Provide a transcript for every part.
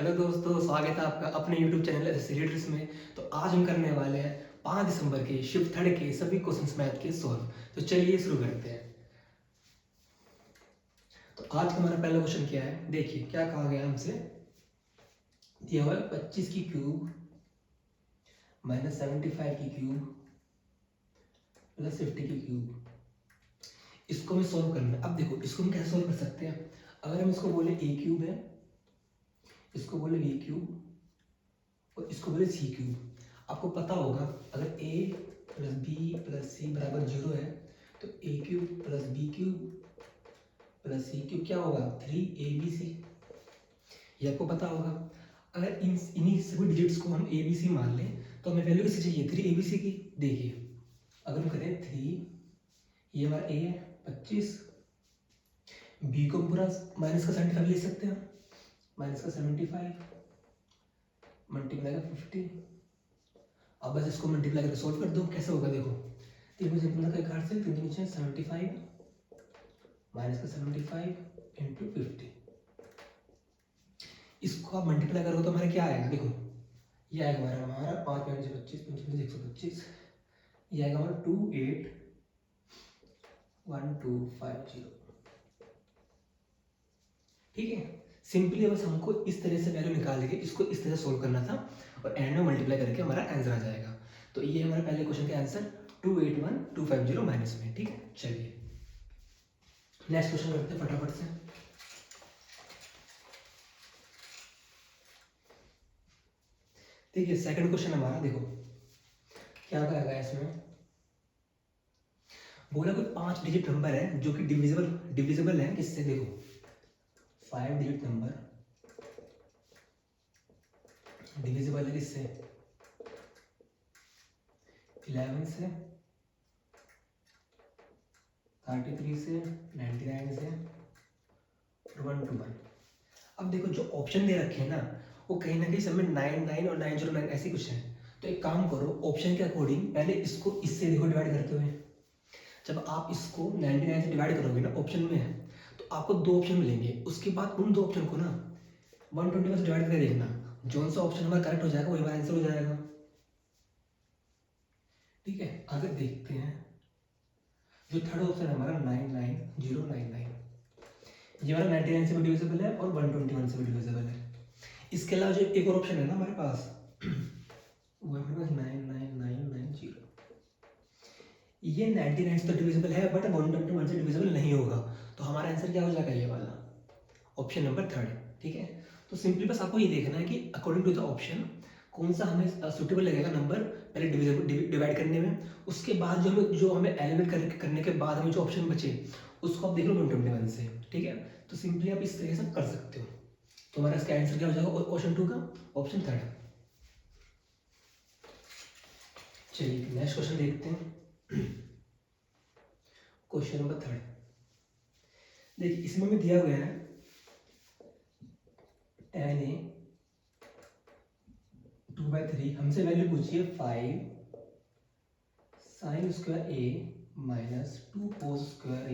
Hello दोस्तों, स्वागत है आपका अपने YouTube चैनल एसिलेटर्स में। तो आज हम करने वाले हैं 5 दिसंबर के शिफ्ट थर्ड के सभी क्वेश्चंस मैथ के सॉल्व। तो चलिए शुरू करते हैं। तो आज का हमारा पहला क्वेश्चन क्या है, देखिए क्या कहा गया हमसे। दिया हुआ है 25 की क्यूब माइनस 75 की क्यूब प्लस 50 की क्यूब। इसको हमें सॉल्व करना है। अब देखो इसको हम कैसे सॉल्व कर सकते हैं। अगर हम इसको बोले ए क्यूब है, इसको बोले बी क्यूब और इसको बोले सी क्यूब। आपको पता होगा अगर a plus B plus C बराबर 0 है तो A cube plus B cube plus C cube क्या होगा 3abc। ये आपको पता होगा। अगर इन्हीं सभी डिजिट्स को हम ए बी सी मान लें तो हमें वैल्यू किसकी चाहिए 3abc की। देखिए अगर हम करें 3, ये हमारा a है 25, b को पूरा माइनस का 75 ले सकते हैं, माइनस का 75 मल्टीप्लाई का 50। अब बस इसको मल्टीप्लाई करके सॉल्व कर दो। कैसे होगा देखो, 3 में से 15 का एक हाथ से 3 के नीचे 75 माइनस का 75 इंटू 50। इसको आप मल्टीप्लाई करोगे तो हमारा क्या आएगा देखो, ये आएगा हमारा 5 5 से 25 5 से 125, ये आएगा हमारा 281250। ठीक है, सिंपली बस हमको इस तरह से वैल्यू निकाल के इसको इस तरह सोल्व करना था और एंड में मल्टीप्लाई करके हमारा आंसर आ जाएगा। तो ये हमारा पहले क्वेश्चन का आंसर 281250 माइनस में। ठीक है, चलिए नेक्स्ट क्वेश्चन करते हैं फटाफट से। देखिए सेकंड क्वेश्चन हमारा देखो क्या करेगा इसमें। बोला कोई 5 डिजिट नंबर है जो कि डिविजिबल है किससे, देखो 5 डिजिट नंबर डिविजिबल है किससे 11 से 33 से 99 से और 1 to 1। अब देखो जो ऑप्शन दे रखे हैं ना वो कहीं ना कहीं सब में 99 और 909 ऐसे कुछ है। तो एक काम करो, ऑप्शन के अकॉर्डिंग पहले इसको इससे देखो डिवाइड करते हुए। जब आप इसको 99 से डिवाइड करोगे ना ऑप्शन में है तो आपको 2 ऑप्शन मिलेंगे। उसके बाद उन 2 ऑप्शन को ना 121 से डिवाइड करके देखना, जो सा ऑप्शन हमारा करेक्ट हो जाएगा वही हमारा आंसर हो जाएगा। ठीक है, आगे देखते हैं। जो थर्ड ऑप्शन है हमारा 99099, ये हमारा 99 से भी डिविजिबल है और 121 से भी डिविजिबल है। इसके अलावा जो एक और ऑप्शन है ना हमारे पास वो है हमारे पास 99990। ये 99 से तो डिविजिबल है बट 121 से डिविजिबल नहीं होगा। तो हमारा आंसर क्या हो जाएगा, ये वाला ऑप्शन नंबर थर्ड। ठीक है, तो सिंपली बस आपको ये देखना है कि अकॉर्डिंग टू द ऑप्शन कौन सा हमें सुटेबल लगेगा नंबर पहले डिवाइड करने में। उसके बाद जो हमें एलिमिनेट करने के बाद हमें जो ऑप्शन बचे उसको आप देख लो 121 से। ठीक है, तो सिंपली आप इस तरीके से कर सकते हो। तो हमारा इसका आंसर क्या हो जाएगा क्वेश्चन 2 का ऑप्शन थर्ड। चलिए नेक्स्ट क्वेश्चन देखते हैं। क्वेश्चन नंबर थर्ड, देखिए इसमें भी दिया गया है tan a 2/3। हमसे वैल्यू पूछी है 5 sine square a minus 2 cos square a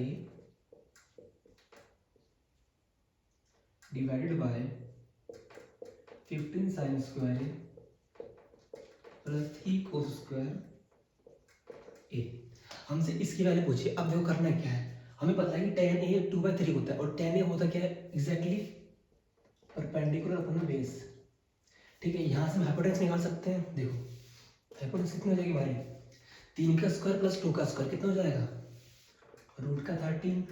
divided by 15 sine square a plus 3 cos square a। हमसे इसकी वैल्यू पूछी। अब देखो करना क्या है, हमें पता है कि tan a 2/3 होता है और tan a होता क्या है एग्जैक्टली परपेंडिकुलर अपॉन बेस। ठीक है, यहाँ से हम हाइपोटेन्यूस निकाल सकते हैं। देखो हाइपोटेन्यूस कितनी हो जाएगी हमारी 3 का स्क्वायर प्लस 2 का स्क्वायर कितना हो जाएगा रूट का 13।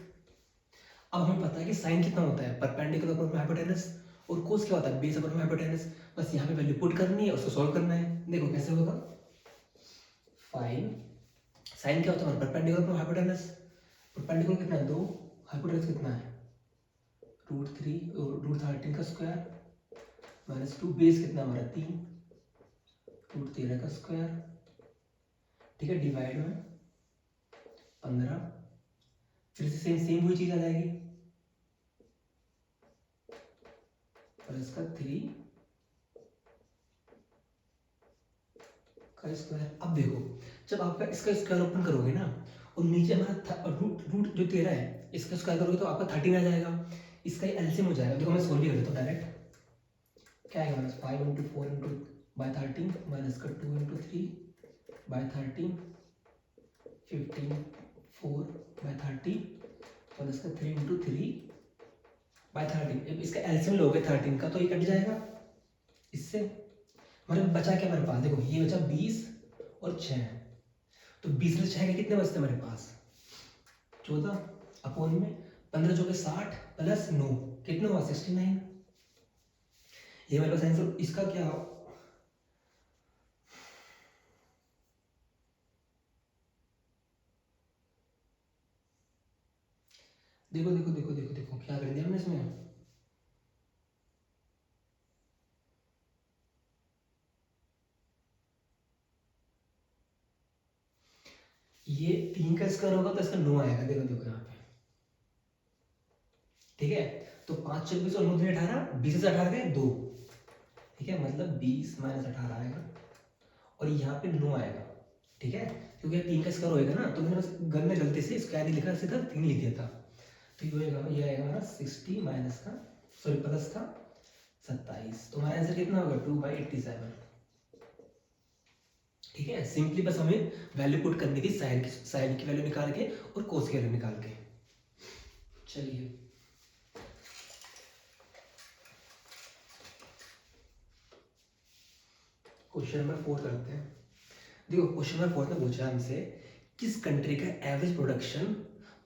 अब हमें पता है कि साइन कितना होता है परपेंडिकुलर अपॉन हाइपोटेन्यूस और कोस क्या होता है बेस अपॉन हाइपोटेन्यूस। बस यहाँ पे वैल्यू पुट करनी है, उसको सॉल्व करना है। देखो कैसे होगा, 5 साइन क्या होता है हमारा परपेंडिकुलर अपॉन हाइपोटेन्यूस। परपेंडिकुलर कितना है 2, हाइपोटेन्यूस कितना है √3 रूट 13 का स्क्वायर माइनस 2 बेस कितना हमारा 3 √13 का स्क्वायर। ठीक है, डिवाइड में 15, फिर से सेम सेम वही चीज आ जाएगी प्लस का 3 का स्क्वायर। अब देखो जब आपका इसका स्क्वायर ओपन करोगे ना और नीचे हमारा रूट रूट जो 13 है इसका स्क्वायर करोगे तो आपका 13 आ जाएगा। इसका ही एलसीएम हो जाएगा। देखो मैं सोल्व भी कर देता हूँ डायरेक्ट। क्या है माइनस 5 × 4 × 2/13 15 4/30 3 × 3/13। अब इसका एलसीएम लोगे 13 का तो ये कट जाएगा इससे। मतलब बचा क्या मेरे पास, देखो ये बचा 20 और 6, तो 20 से 6 के कितने बचते मेरे पास 14 अपोन में 15 × 60 + 9 कितने हुआ 69। ये मेरे पास आंसर इसका क्या, देखो देखो देखो देखो देखो क्या कर दिया हमने इसमें। ये 3 का स्क्वायर होगा तो इसका 9 आएगा, देखो देखो यहाँ पे, ठीक है। तो 5 26 और 9 3 18, 20 से 18 गए 2, ठीक है, मतलब 20 - 18 आएगा और यहाँ पे 9 आएगा, ठीक है, क्योंकि 3 का स्क्वायर होएगा ना, तो मैंने बस गन में गलती से स्क्वायर नहीं लिखा, सीधा 3 लिख दिया था। तो ये होएगा, ये आएगा हमारा 60 माइनस का सॉरी प्लस का 27, तो हमारा आंसर कितना होगा 2/87, ठीक है। सिंपली बस हमें वैल्यू पुट करनी थी, साइन की वैल्यू निकाल के और कोस की वैल्यू निकाल के। चलिए क्वेश्चन नंबर 4 करते हैं। देखो क्वेश्चन नंबर 4 में पूछा हमसे किस कंट्री का एवरेज प्रोडक्शन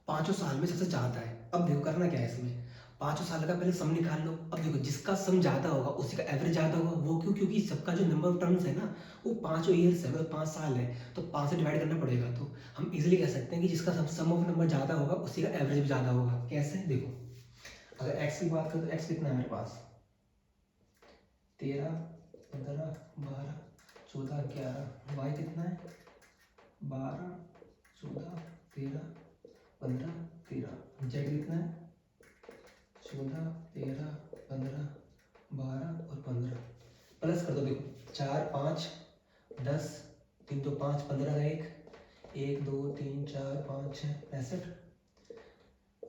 5 साल में सबसे ज्यादा है। अब देखो करना क्या है इसमें, 5 साल का पहले सम निकाल लो। अब देखो जिसका सम ज्यादा होगा उसी का एवरेज ज्यादा होगा, वो क्यों, क्योंकि सबका जो नंबर ऑफ टर्म्स है ना वो 5 ईयर्स है, मतलब 5 साल है, तो 5 से डिवाइड करना पड़ेगा। तो हम इजिली कह सकते हैं कि जिसका सम ऑफ नंबर ज्यादा होगा उसी का एवरेज भी ज्यादा होगा। कैसे, देखो अगर एक्स की बात करें तो एक्स कितना है मेरे पास 13 15 12 14 11, वाई कितना है 12 14 13 15 13, जेड कितना है 14 13 15 12 और 15, प्लस कर दो। देखो 4 5 10 3 2 5 15 का 1 2 3 4 5 6 65,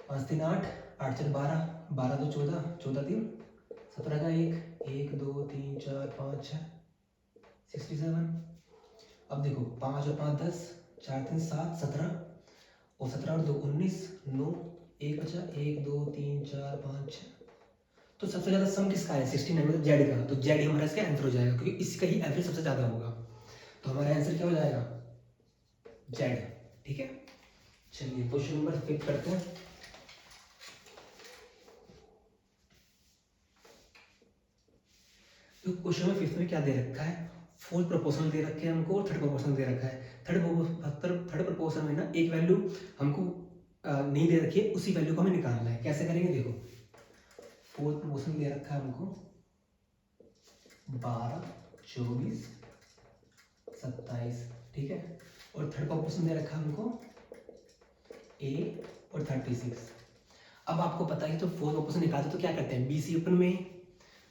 5 3 8 8 4 12 12 2 14 14 3 17 का 1 2 3 4 5 6 67। अब देखो 5 और 5 10 4 3 7 17 और 17 और 2 19 9 1 बचा 1 2 3 4 5 6, तो सबसे ज्यादा सम किसका है 69, मतलब जेड का, तो जेड ही हमारा इसका आंसर हो जाएगा क्योंकि इसका ही एवरेज सबसे ज्यादा होगा। तो हमारा आंसर क्या हो जाएगा जेड, ठीक है। चलिए क्वेश्चन नंबर 5 करते हैं। तो क्वेश्चन नंबर 5 में क्या दे रखा है, फोर्थ प्रोपोर्शनल दे रखे हैं हमको और थर्ड प्रोपोर्शनल दे रखा है। थर्ड प्रोपोर्शनल में ना एक वैल्यू हमको नहीं दे रखी है, उसी वैल्यू को हमें निकालना है। कैसे करेंगे, देखो फोर्थ प्रोपोर्शनल दे रखा है हमको 12 24 27, ठीक है, और थर्ड प्रोपोर्शनल दे रखा है हमको a और 36। अब आपको पता है तो फोर्थ प्रोपोर्शनल निकालते तो क्या करते हैं बी सी ओपन में,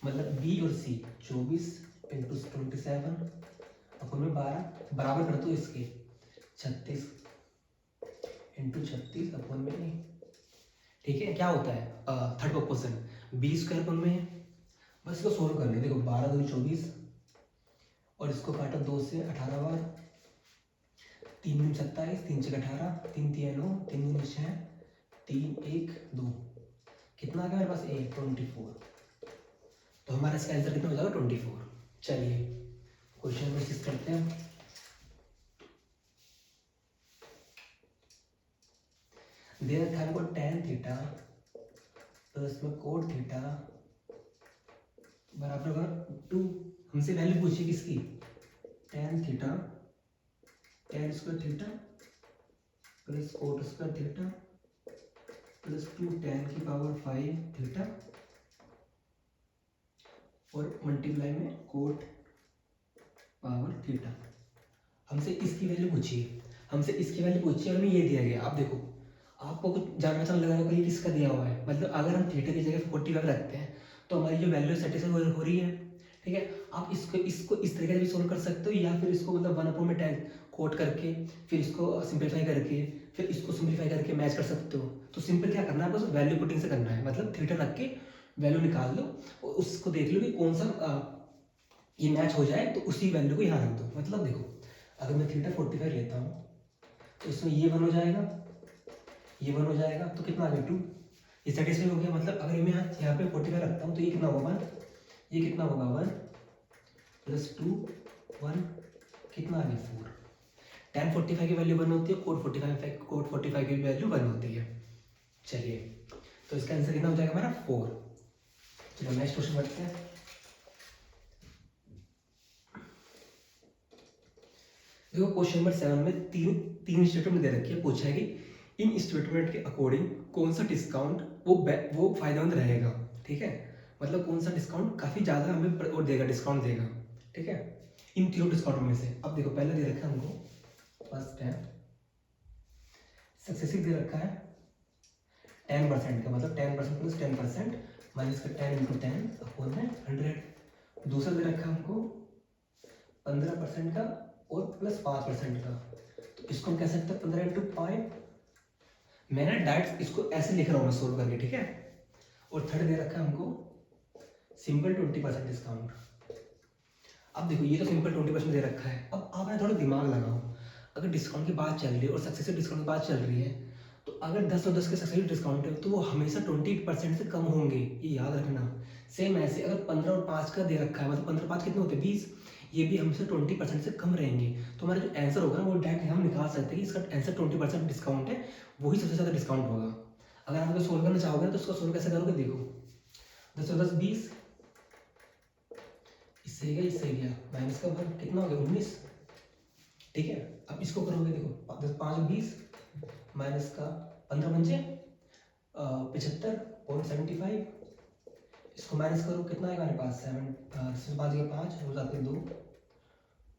मतलब बी और सी 24 × 27 अपन में 12 बराबर कर दो इसके 36 × 36 अपन में a, ठीक है। क्या होता है थर्ड प्रोपोर्शन बी स्क्वायर अपन में, बस इसको सोल्व कर ले। देखो 12 2 24 और इसको काटा 2 से 18 बार, 3 3 27 3 6 18 3 3 9 3 9 6 3 1 2, कितना आ गया मेरे पास a 24, तो हमारा इसका आंसर कितना हो जाएगा 24। चलिए क्वेश्चन नंबर 6 करते हैं। दे रखा है हमको tan थीटा प्लस में कोट थीटा बराबर होगा 2। हमसे वैल्यू पूछी किसकी tan theta tan square theta plus coat square theta plus 2 tan की पावर 5 थीटा और मल्टीप्लाई में कोट पावर थीटा। हमसे इसकी वैल्यू पूछी है, हमसे इसकी वैल्यू पूछी है और हमें ये दिया गया। आप देखो आपको कुछ जानना पहचान लगा होगा ये किसका दिया हुआ है, मतलब अगर हम थीटा की जगह 45 रखते हैं तो हमारी जो वैल्यू सेटिस्फाई हो रही है, ठीक है। आप इसको इसको इस तरीके से भी सोल्व कर सकते हो, या फिर इसको मतलब 1/10 कोट करके फिर इसको सिंपलीफाई करके फिर इसको सिंपलीफाई करके मैच कर सकते हो। तो सिंपल क्या करना है, बस वैल्यू पुटिंग से करना है, मतलब थीटा रख के वैल्यू निकाल लो और उसको देख लो कि कौन सा ये मैच हो जाए, तो उसी वैल्यू को यहाँ रख दो। मतलब देखो, अगर मैं थीटा 45 लेता हूँ तो इसमें ये 1 हो जाएगा, ये 1 हो जाएगा, तो कितना आ गया 2, ये सेटिस्फाई हो गया। मतलब अगर मैं यहाँ पे 45 रखता हूँ तो ये कितना होगा 1, ये कितना होगा 1 + 2 1, कितना आ गया 4। tan 45 की वैल्यू 1 होती है, cot 45 की वैल्यू 1 होती है। चलिए, तो इसका आंसर कितना हो जाएगा हमारा 4। चलो नेक्स्ट क्वेश्चन बढ़ते हैं। देखो क्वेश्चन नंबर 7 में तीन स्टेटमेंट दे रखी है। पूछा है कि इन स्टेटमेंट के अकॉर्डिंग कौन सा डिस्काउंट वो फायदेमंद रहेगा। ठीक है, मतलब कौन सा डिस्काउंट काफी ज्यादा हमें और देगा, डिस्काउंट देगा। ठीक है, इन तीनों डिस्काउंट में से। अब देखो पहले दे रखा है हमको, फर्स्ट है सक्सेसिव दे रखा है 10% का, मतलब 10% + 10% माइनस का 10 × 10 अपॉन में 100। दूसरा दे रखा है हमको 15% का और +5% का, तो इसको हम कह सकते हैं 15 × 5। मैंने डायरेक्ट इसको ऐसे लिख रहा हूँ मैं सोल्व करके। ठीक है, और थर्ड दे रखा है हमको सिंपल 20% डिस्काउंट। अब देखो ये तो सिंपल 20% दे रखा है। अब आप थोड़ा दिमाग लगाओ, अगर डिस्काउंट की बात चल रही है और सक्सेसिव डिस्काउंट की बात चल रही है, तो अगर 10 और 10 के सक्सेसिव डिस्काउंट है तो वो हमेशा 20% से कम होंगे, ये याद रखना। सेम ऐसे अगर 15 और 5 का दे रखा है, मतलब 15 5 कितने होते हैं 20, ये भी हमसे 20% से कम रहेंगे। तो हमारा जो आंसर होगा वो डायरेक्ट हम निकाल सकते हैं कि इसका आंसर 20% डिस्काउंट है, वही सबसे ज़्यादा डिस्काउंट होगा। अगर आप सोल्व करना चाहोगे तो उसको सोल्व कैसे करोगे, देखो 10 और 10 20, इससे गया इससे गया, माइनस का 1 कितना हो गया 19। ठीक है, अब इसको करोगे, देखो 10 5 20 माइनस का 15 पंजे 75.75, इसको माइनस करो कितना आएगा हमारे पास 7 5 के 5 हो जाते हैं 2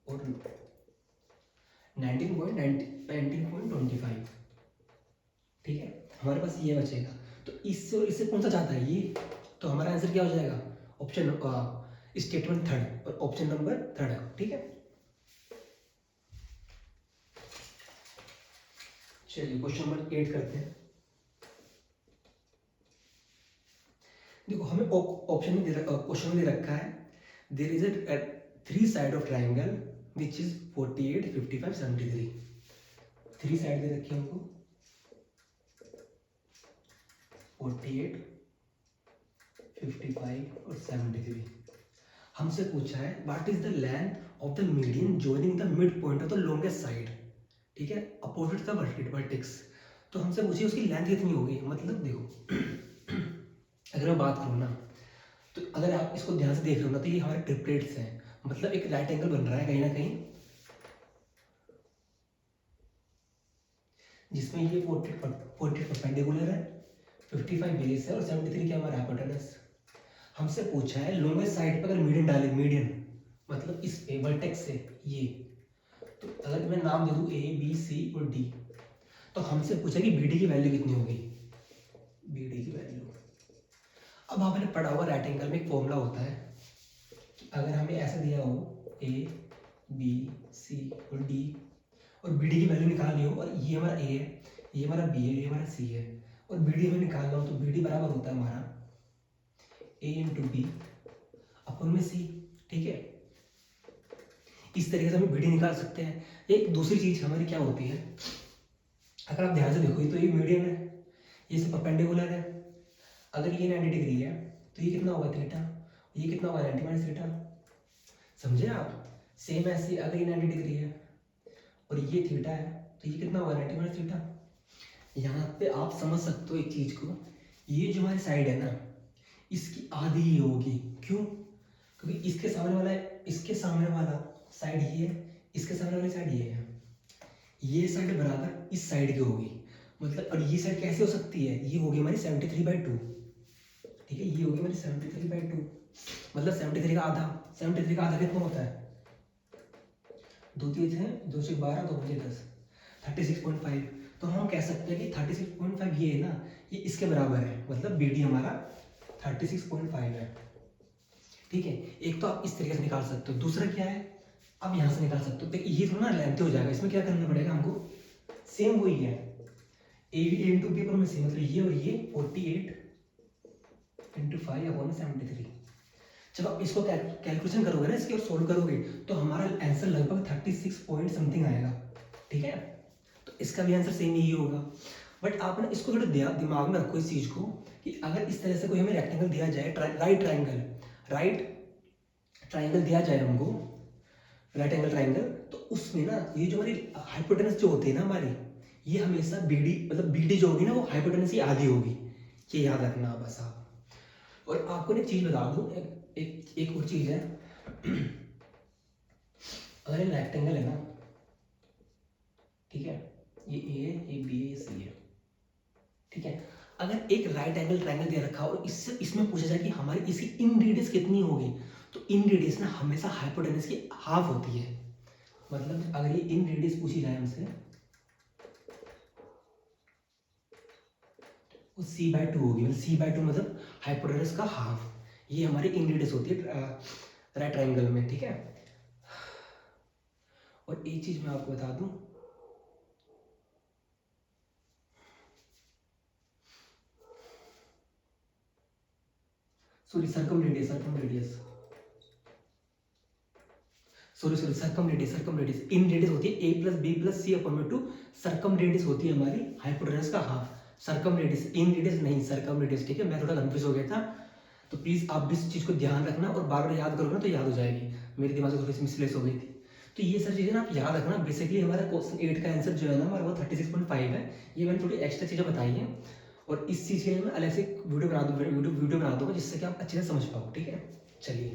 और 19.25। ठीक है, हमारे पास ये बचेगा। तो इससे और इससे कौन सा जाता है ये, तो हमारा आंसर क्या हो जाएगा, ऑप्शन स्टेटमेंट थर्ड और ऑप्शन नंबर थर्ड। ठीक है, चलिए क्वेश्चन नंबर 8 करते हैं। देखो हमें ऑप्शन में क्वेश्चन में दे रखा है there is a 3 side of triangle which is 48 55 73। 3 side दे रखी है हमको 48 55 और 73। हमसे पूछा है what is the length of the median joining the mid point of the longest side. ठीक है, अपोजिट द वर्टेक्स। तो हमसे पूछिए उसकी लेंथ कितनी होगी। मतलब देखो अगर मैं बात करूँ ना, तो अगर आप इसको ध्यान से देख रहे हो ना, तो ये हमारे ट्रिपलेट्स हैं, मतलब एक राइट एंगल बन रहा है कहीं ना कहीं, जिसमें ये 40 परपेंडिकुलर है, 55 बेस है और 73 क्या हमारा हाइपोटेनस। हमसे पूछा है लॉन्गेस्ट साइड पर अगर मीडियन डाले, मीडियन मतलब इस पे वर्टेक्स से ये, तो अगर मैं नाम दे दूं ए बी सी और डी, तो हमसे पूछा कि बी डी की वैल्यू कितनी होगी, बी डी की वैल्यू। अब आपने पढ़ा हुआ राइट एंगल में एक फॉर्मूला होता है कि अगर हमें ऐसे दिया हो ए बी सी और डी और बी डी की वैल्यू निकालनी हो, और ये हमारा ए है, ये हमारा बी है, ये हमारा सी है, और बी डी हमें निकालना हो, तो बी डी बराबर होता है हमारा ए इंटू बी अपन में सी। ठीक है, इस तरीके से हम बी डी निकाल सकते हैं। एक दूसरी चीज हमारी क्या होती है, अगर आप ध्यान से देखो, ये तो ये मीडियन है, ये सब परपेंडिकुलर है। अगर ये 90 डिग्री है तो ये कितना होगा थीटा, ये कितना होगा 90 माइनस थीटा। समझे आप, सेम ऐसे अगर ये 90 डिग्री है और ये थीटा है तो ये कितना होगा 90 माइनस थीटा। यहाँ पे आप समझ सकते हो एक चीज को, ये जो हमारी साइड है ना, इसकी आधी ही होगी। क्यों, क्योंकि इसके सामने वाला साइड ये है, इसके सामने वाली साइड ये है, ये साइड बराबर इस साइड की होगी। मतलब और ये साइड कैसे हो सकती है, ये होगी हमारी 73/2। ठीक है, ये होगी हमारी 73/2, मतलब 73 का आधा, 73 का आधा कितना होता है, 2 3 है 2 से 12 2 5 10, 36.5। तो हम कह सकते हैं कि 36.5 ये है ना, ये इसके बराबर है, मतलब बी डी हमारा 36.5 है। ठीक है, एक तो आप इस तरीके से निकाल सकते हो, दूसरा क्या है, आप यहाँ से निकाल सकते हो। तो ये थोड़ा ना लेंथी हो जाएगा, इसमें क्या करना पड़ेगा हमको, सेम वही है, ए इंटू बी पर में सेम, मतलब ये और ये 48 इंटू 5/73। जब आप इसको कैलकुलेशन करोगे ना इसके और सोल्व करोगे तो हमारा आंसर लगभग 36 पॉइंट समथिंग आएगा। ठीक है, तो इसका भी आंसर सेम यही होगा। बट आप ना इसको थोड़ा दिमाग में रखो इस चीज़ को कि अगर इस तरह से कोई हमें रेक्टेंगल दिया जाए, राइट ट्राइंगल दिया जाए हमको, राइट एंगल ट्राइंगल, तो उसमें ना ये जो हमारी हाइपोटेनस जो होती है ना हमारी, ये हमेशा बीडी मतलब बीडी जो होगी ना वो हाइपोटेनस की आधी होगी, ये याद रखना बस आप। और आपको ना एक चीज़ बता दूँ, एक और चीज़ है, अगर ये रेक्टेंगल है ना, ठीक है, ये ए है, ये बी है, ये सी है, ठीक है, अगर एक राइट एंगल ट्रायंगल दे रखा हो और इससे इसमें पूछा जाए कि हमारी इसकी इन रेडियस कितनी होगी, तो इन रेडियस ना हमेशा हाइपोटेनस की हाफ होती है। मतलब अगर ये इन रेडियस पूछी जाए हमसे, वो c/2 होगी, मतलब c/2 मतलब हाइपोटेनस का हाफ, ये हमारी इन रेडियस होती है राइट ट्रायंगल में। ठीक है, और एक चीज मैं आपको बता दूं, सॉरी सर्कमरेडियस इन रेडियस होती है a+b+c/2, सर्कमरेडियस होती है हमारी हाइपोटेनस का हाफ, सर्कमरेडियस इन रेडियस नहीं, सर्कमरेडियस। ठीक है, मैं थोड़ा कंफ्यूज हो गया था, तो प्लीज आप भी इस चीज को ध्यान रखना और बार बार याद करोगे ना तो याद हो जाएगी, मेरे दिमाग से थोड़ी सी मिसप्लेस हो गई थी। तो ये सब चीज़ें ना आप याद रखना। बेसिकली हमारा क्वेश्चन 8 का आंसर जो है ना हमारा वो 36.5 है, ये मैंने थोड़ी एक्स्ट्रा चीज़ें बताई हैं, और इस चीज़ के लिए मैं अलग से वीडियो बना दूंगा जिससे कि आप अच्छे से समझ पाओ। ठीक है, चलिए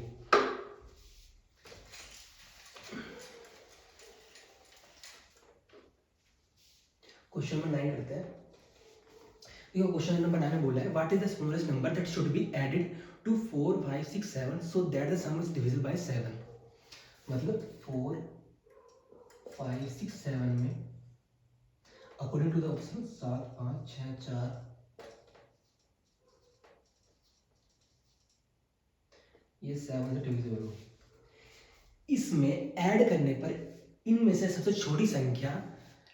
क्वेश्चन नंबर 9 करते हैं। देखो क्वेश्चन नंबर 9 में बोला है, what is the smallest number that should be added to 4 5 6 7 so that the sum is divisible by 7। मतलब 4 5 6 7 में अकॉर्डिंग टू द ऑप्शन 7 5 6 4 ये 7 से डिविजिबल हो, इसमें ऐड करने पर इनमें से सबसे छोटी संख्या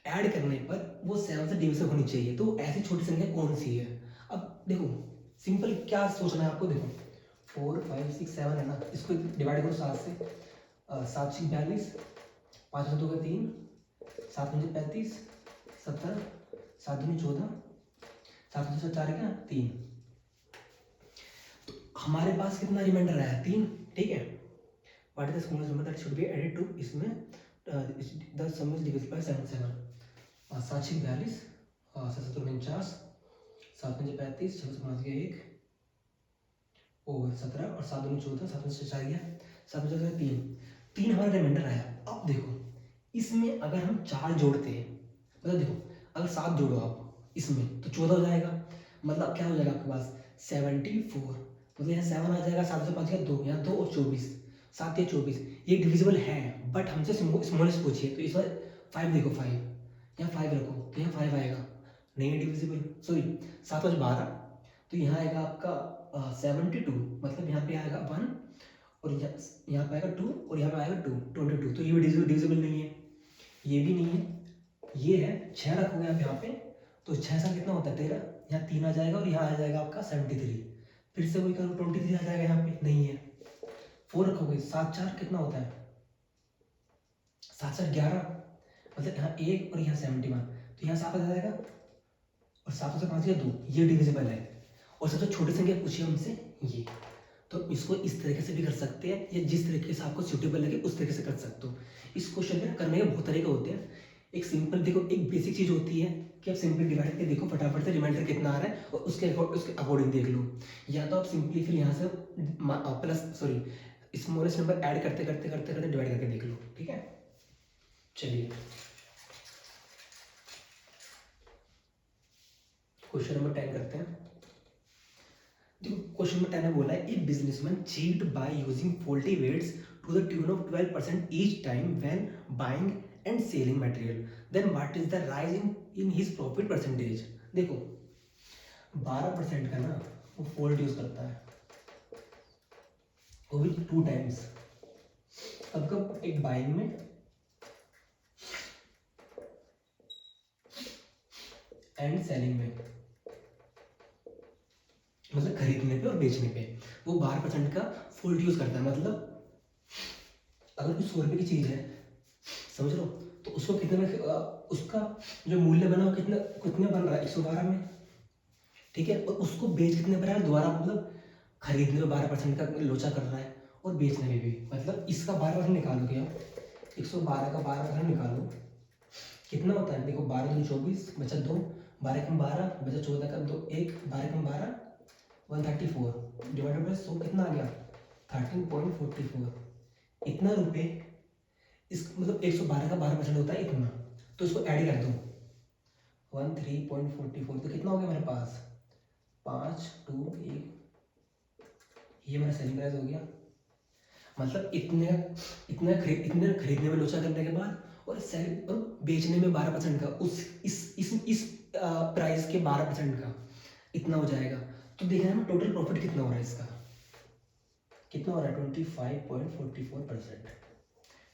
ऐड करने पर वो 7 से डिविजिबल होनी चाहिए, तो ऐसी छोटी संख्या कौन सी है। अब देखो सिंपल क्या सोचना है आपको, देखो 4 5 6 7 है ना, इसको डिवाइड करो 7 से, 7 6 42, 5 2 का 3, 7 5 35, 70, 7 2 14, 7 2 4 का 3, तो हमारे पास कितना रिमाइंडर आया 3। ठीक है, what is the smallest number that should be added to, इसमें the sum is divisible by 7 7, 7 6 42, 7 7 49, 7 5 35, 6 5 गया 1 और 17, और 7 2 14, 7 5 4 गया 7 5 3 हमारा रिमाइंडर आया। अब देखो इसमें अगर हम 4 जोड़ते हैं, मतलब देखो अगर 7 जोड़ो आप इसमें तो 14 हो जाएगा, मतलब क्या हो जाएगा आपके पास 74, मतलब यहाँ 7 आ जाएगा, 7 से 5 गया 2, यहाँ 2 और 24, 7 या 24, ये डिविजिबल है, बट हमसे स्मॉलेस्ट पूछिए, तो इस बार 5 देखो, 5 यहाँ 5 रखो तो यहाँ 5 आएगा, नहीं है डिविजिबल, सॉरी 7 5 12, तो यहाँ आएगा आपका 72, मतलब यहाँ पे आएगा 1, और यहाँ पे आएगा 2, और यहाँ पे आएगा 2 22, तो ये भी डिविजिबल नहीं है, ये भी नहीं है, ये है 6 रखोगे आप यहाँ पे, तो 6 से कितना होता है 13, यहाँ 3 आ जाएगा और यहाँ आ जाएगा आपका 73, फिर से वही करो 23 आ जाएगा, यहाँ पे नहीं है। 4 रखोगे 7 4 कितना होता है 7 7 11, मतलब यहाँ 1 और यहाँ 71, तो यहाँ 7 आ जाएगा, और 7 से 5 या 2, ये डिविजिबल है। और सबसे छोटी संख्या पूछी हमसे ये, तो इसको इस तरीके से भी कर सकते हैं, या जिस तरीके से आपको सूटेबल लगे उस तरीके से कर सकते हो। इस क्वेश्चन में करने के बहुत तरीके होते हैं, एक सिंपल देखो, एक बेसिक चीज होती है कि आप सिंपली डिवाइड करके देखो फटाफट से रिमाइंडर कितना आ रहा है, और उसके अकॉर्डिंग देख लो, या तो आप सिंपली फिर यहाँ से plus sorry smallest number add करते करते करते करते डिवाइड करके देख लो। ठीक है, चलिए क्वेश्चन नंबर 10 करते हैं। देखो क्वेश्चन नंबर 10 में बोला है, a businessman cheat by using faulty weights to the tune of 12% each time when buying and selling material, then what is the rise in his profit percentage. देखो 12% का ना वो फॉल्ट यूज करता है, वो भी 2 टाइम्स, कब कब, एक बाइंग में एंड सेलिंग में, मतलब खरीदने पे और बेचने पे वो 12% का फुल यूज करता है। मतलब अगर कोई 100 रुपये की चीज़ है, समझ लो, तो उसको कितने में उसका जो मूल्य बना वो कितना कितने बन रहा है, 112 में, ठीक है। और उसको बेच कितने पर रहा है दोबारा, मतलब खरीदने में 12% का लोचा कर रहा है और बेचने में भी, मतलब इसका 12% निकालोगे आप, 112 का 12% निकालो, कितना होता है देखो, 12 दूनी 24, बचा 2, 12 कम 12, बचा 14 का 2 1, 12 कम 12 134 डिवाइडेड बाई 100 कितना आ गया 13.44। इतना रुपए इस मतलब 112 का 12% होता है इतना, तो इसको ऐड कर दो 13.44, तो कितना हो गया मेरे पास 5 2 1, ये मेरा सेलिंग प्राइस हो गया। मतलब इतने खरीदने में लोचा करने के बाद और सेल और बेचने में 12% का, उस इस प्राइस के 12% का इतना हो जाएगा। तो देखना है टोटल प्रॉफिट कितना हो रहा है इसका, कितना हो रहा है 25.44%।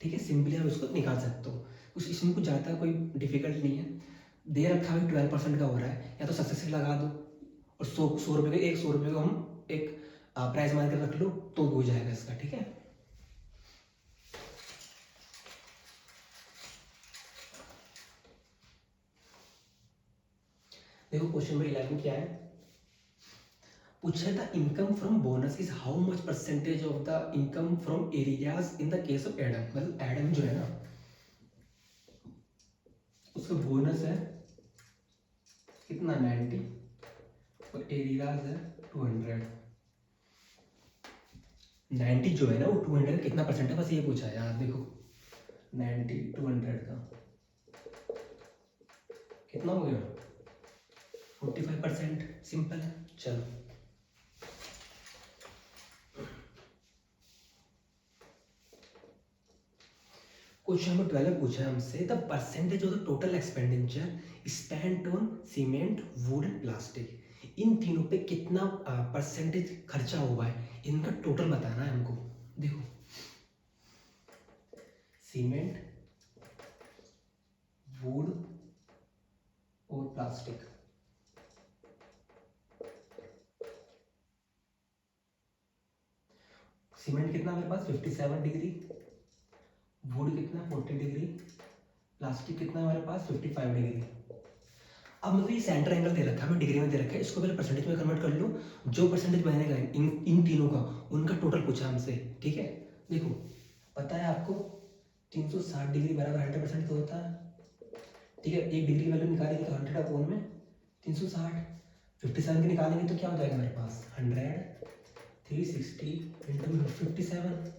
ठीक है, सिंपली आप इसको निकाल सकते हो, कुछ इसमें कुछ ज़्यादा कोई डिफिकल्ट नहीं है। दे रखा है 12% का हो रहा है, या तो सक्सेसफुल लगा दो और 100 रुपये के 100 रुपये को हम एक प्राइस मान कर रख लो तो हो जाएगा इसका। ठीक है, देखो क्वेश्चन नंबर 11 क्या है, पूछा the income from bonus is how much percentage of the income from areas in the case of Adam. मतलब एडम जो है ना, उसका बोनस है कितना 90 और एरियाज है 200। 90 जो है ना वो 200 कितना परसेंट है, बस ये पूछा है यार। देखो 90 200 का कितना हो गया 45%, सिंपल है। चलो क्वेश्चन नंबर 12 पूछा है हमसे, the percentage of the total expenditure spent on cement wood and plastic. इन तीनों पे कितना परसेंटेज खर्चा हुआ है, इनका टोटल बताना है हमको। देखो सीमेंट, वुड और प्लास्टिक, सीमेंट कितना मेरे पास 57 डिग्री, वुड कितना 40 डिग्री, प्लास्टिक कितना हमारे पास 55 डिग्री। अब मुझे ये सेंटर एंगल दे रखा है, मैं डिग्री में दे रखा है, इसको पहले परसेंटेज में कन्वर्ट कर लो, जो परसेंटेज बनेगा इन तीनों का उनका टोटल पूछा हमसे। ठीक है, देखो पता है आपको 360 डिग्री बराबर 100% तो होता है। ठीक है, एक डिग्री की वैल्यू निकालेंगे तो 100 अपॉन में 360, 57 की निकालेंगे तो क्या हो जाएगा मेरे पास 100, 360 इंटू 57,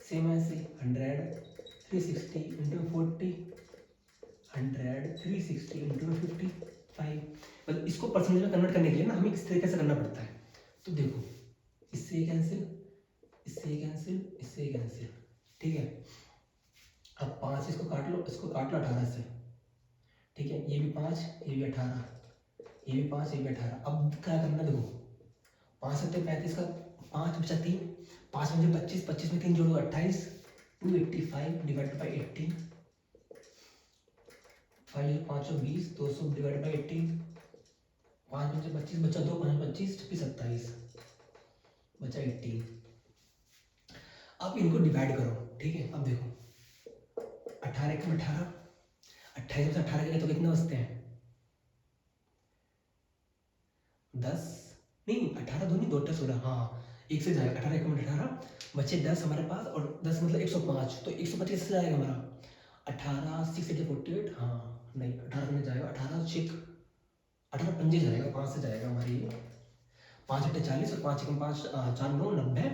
सेम ऐसे 100 360 इंटू 40, 100 360 इंटू 55। मतलब इसको परसेंटेज में कन्वर्ट करने के लिए ना हमें इस तरीके से करना पड़ता है। तो देखो इससे ये कैंसिल, इससे ये कैंसिल, इससे ये कैंसिल। ठीक है, अब 5 इसको काट लो, इसको काट लो 18 से। ठीक है, ये भी 5, ये भी 18, ये भी 5, ये भी 18। अब क्या करना, देखो 5 सत्ते 35 का 5 बचा 3, 5 मुझे 25, 25 में 3 जोड़ो 28, 285 डिवाइड बाई 18, 5 5 20, 200 डिवाइड बाई 18, 5 मुझे 25 बचा 2, 5 25 26 27 बचा 18। अब इनको डिवाइड करो। ठीक है, अब देखो 18 एकम 18, 28 में से 18 के तो कितने बचते हैं 10, नहीं 18 दूनी 2 16, हाँ एक से जाएगा 18 एकम 18 बचे 10 हमारे पास, और 10 मतलब 105, तो 125 से जाएगा हमारा 18 6 48, हाँ नहीं 18 में जाएगा, 18 6 18 पंजे जाएगा, 5 से जाएगा हमारी 5 अट्ठे 40 और 5 एकम 5 4 9 90,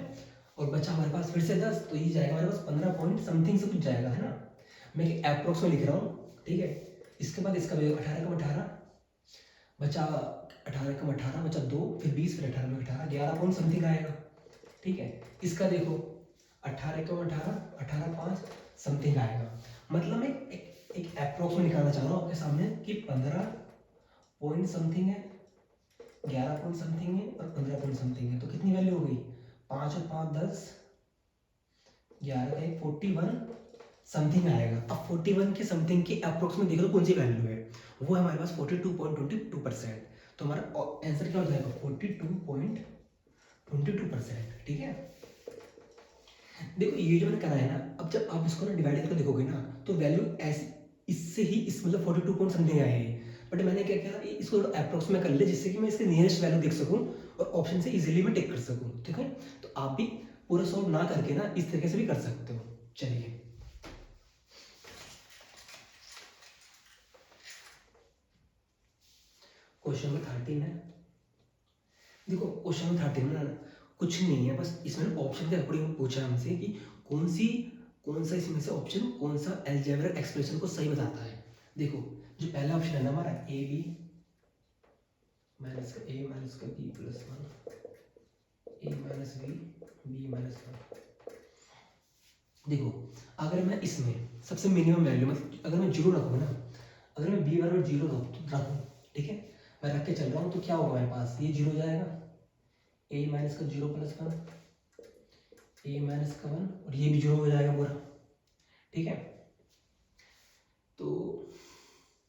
और बचा हमारे पास फिर से 10, तो ये जाएगा हमारे पास 15 पॉइंट समथिंग से कुछ जाएगा, है ना। मैं अप्रोक्स में लिख रहा हूँ। ठीक है, इसके बाद इसका 18 कम 18 बचा, 18 कम 18 बचा 2, फिर 20, फिर 18 में 18 11 पॉइंट समथिंग आएगा। ठीक है, इसका देखो 18 कम 18 18 5 समथिंग आएगा। मतलब मैं एक अप्रोक्स में निकालना चाह रहा हूँ आपके सामने कि 15 पॉइंट समथिंग है, 11 पॉइंट समथिंग है और 15 पॉइंट समथिंग है, तो कितनी वैल्यू हो गई 5 और 5 10, 11 का 41 समथिंग आएगा। अब 41 के समथिंग की अप्रोक्स में देख लो कौन सी वैल्यू है, वो है हमारे पास 42.22%। तो हमारा आंसर क्या हो जाएगा 42.22%। ठीक है, देखो ये जो मैंने करा है ना, अब जब आप इसको ना डिवाइड करके देखोगे ना तो वैल्यू ऐसी इससे ही इस मतलब 42 पॉइंट समथिंग आए हैं, बट मैंने क्या किया इसको अप्रोक्स में कर लिया जिससे कि मैं इसके नियरेस्ट वैल्यू देख सकूं और ऑप्शन से इजीली मैं टिक कर सकूं। ठीक है, तो आप भी पूरा सॉल्व ना करके ना इस तरीके से भी कर सकते हो। चलिए क्वेश्चन नंबर 13 है। देखो क्वेश्चन नंबर 13 में ना कुछ नहीं है, बस इसमें ऑप्शन के अकॉर्डिंग पूछा हमसे कि कौन सा इसमें से ऑप्शन कौन सा अलजेब्रिक एक्सप्रेशन को सही बताता है। देखो जो पहला ऑप्शन है ना हमारा ए बी माइनस का ए माइनस का बी प्लस 1 ए माइनस बी बी माइनस 1। देखो अगर मैं इसमें सबसे मिनिमम वैल्यू मतलब अगर मैं जीरो रखूँ ना, अगर मैं बी बराबर जीरो रखूँ, ठीक है, मैं रख के चल रहा हूँ तो क्या होगा मेरे पास, ये जीरो जाएगा, ए माइनस का जीरो प्लस 1 ए माइनस का 1 और ये भी जीरो हो जाएगा पूरा। ठीक है, तो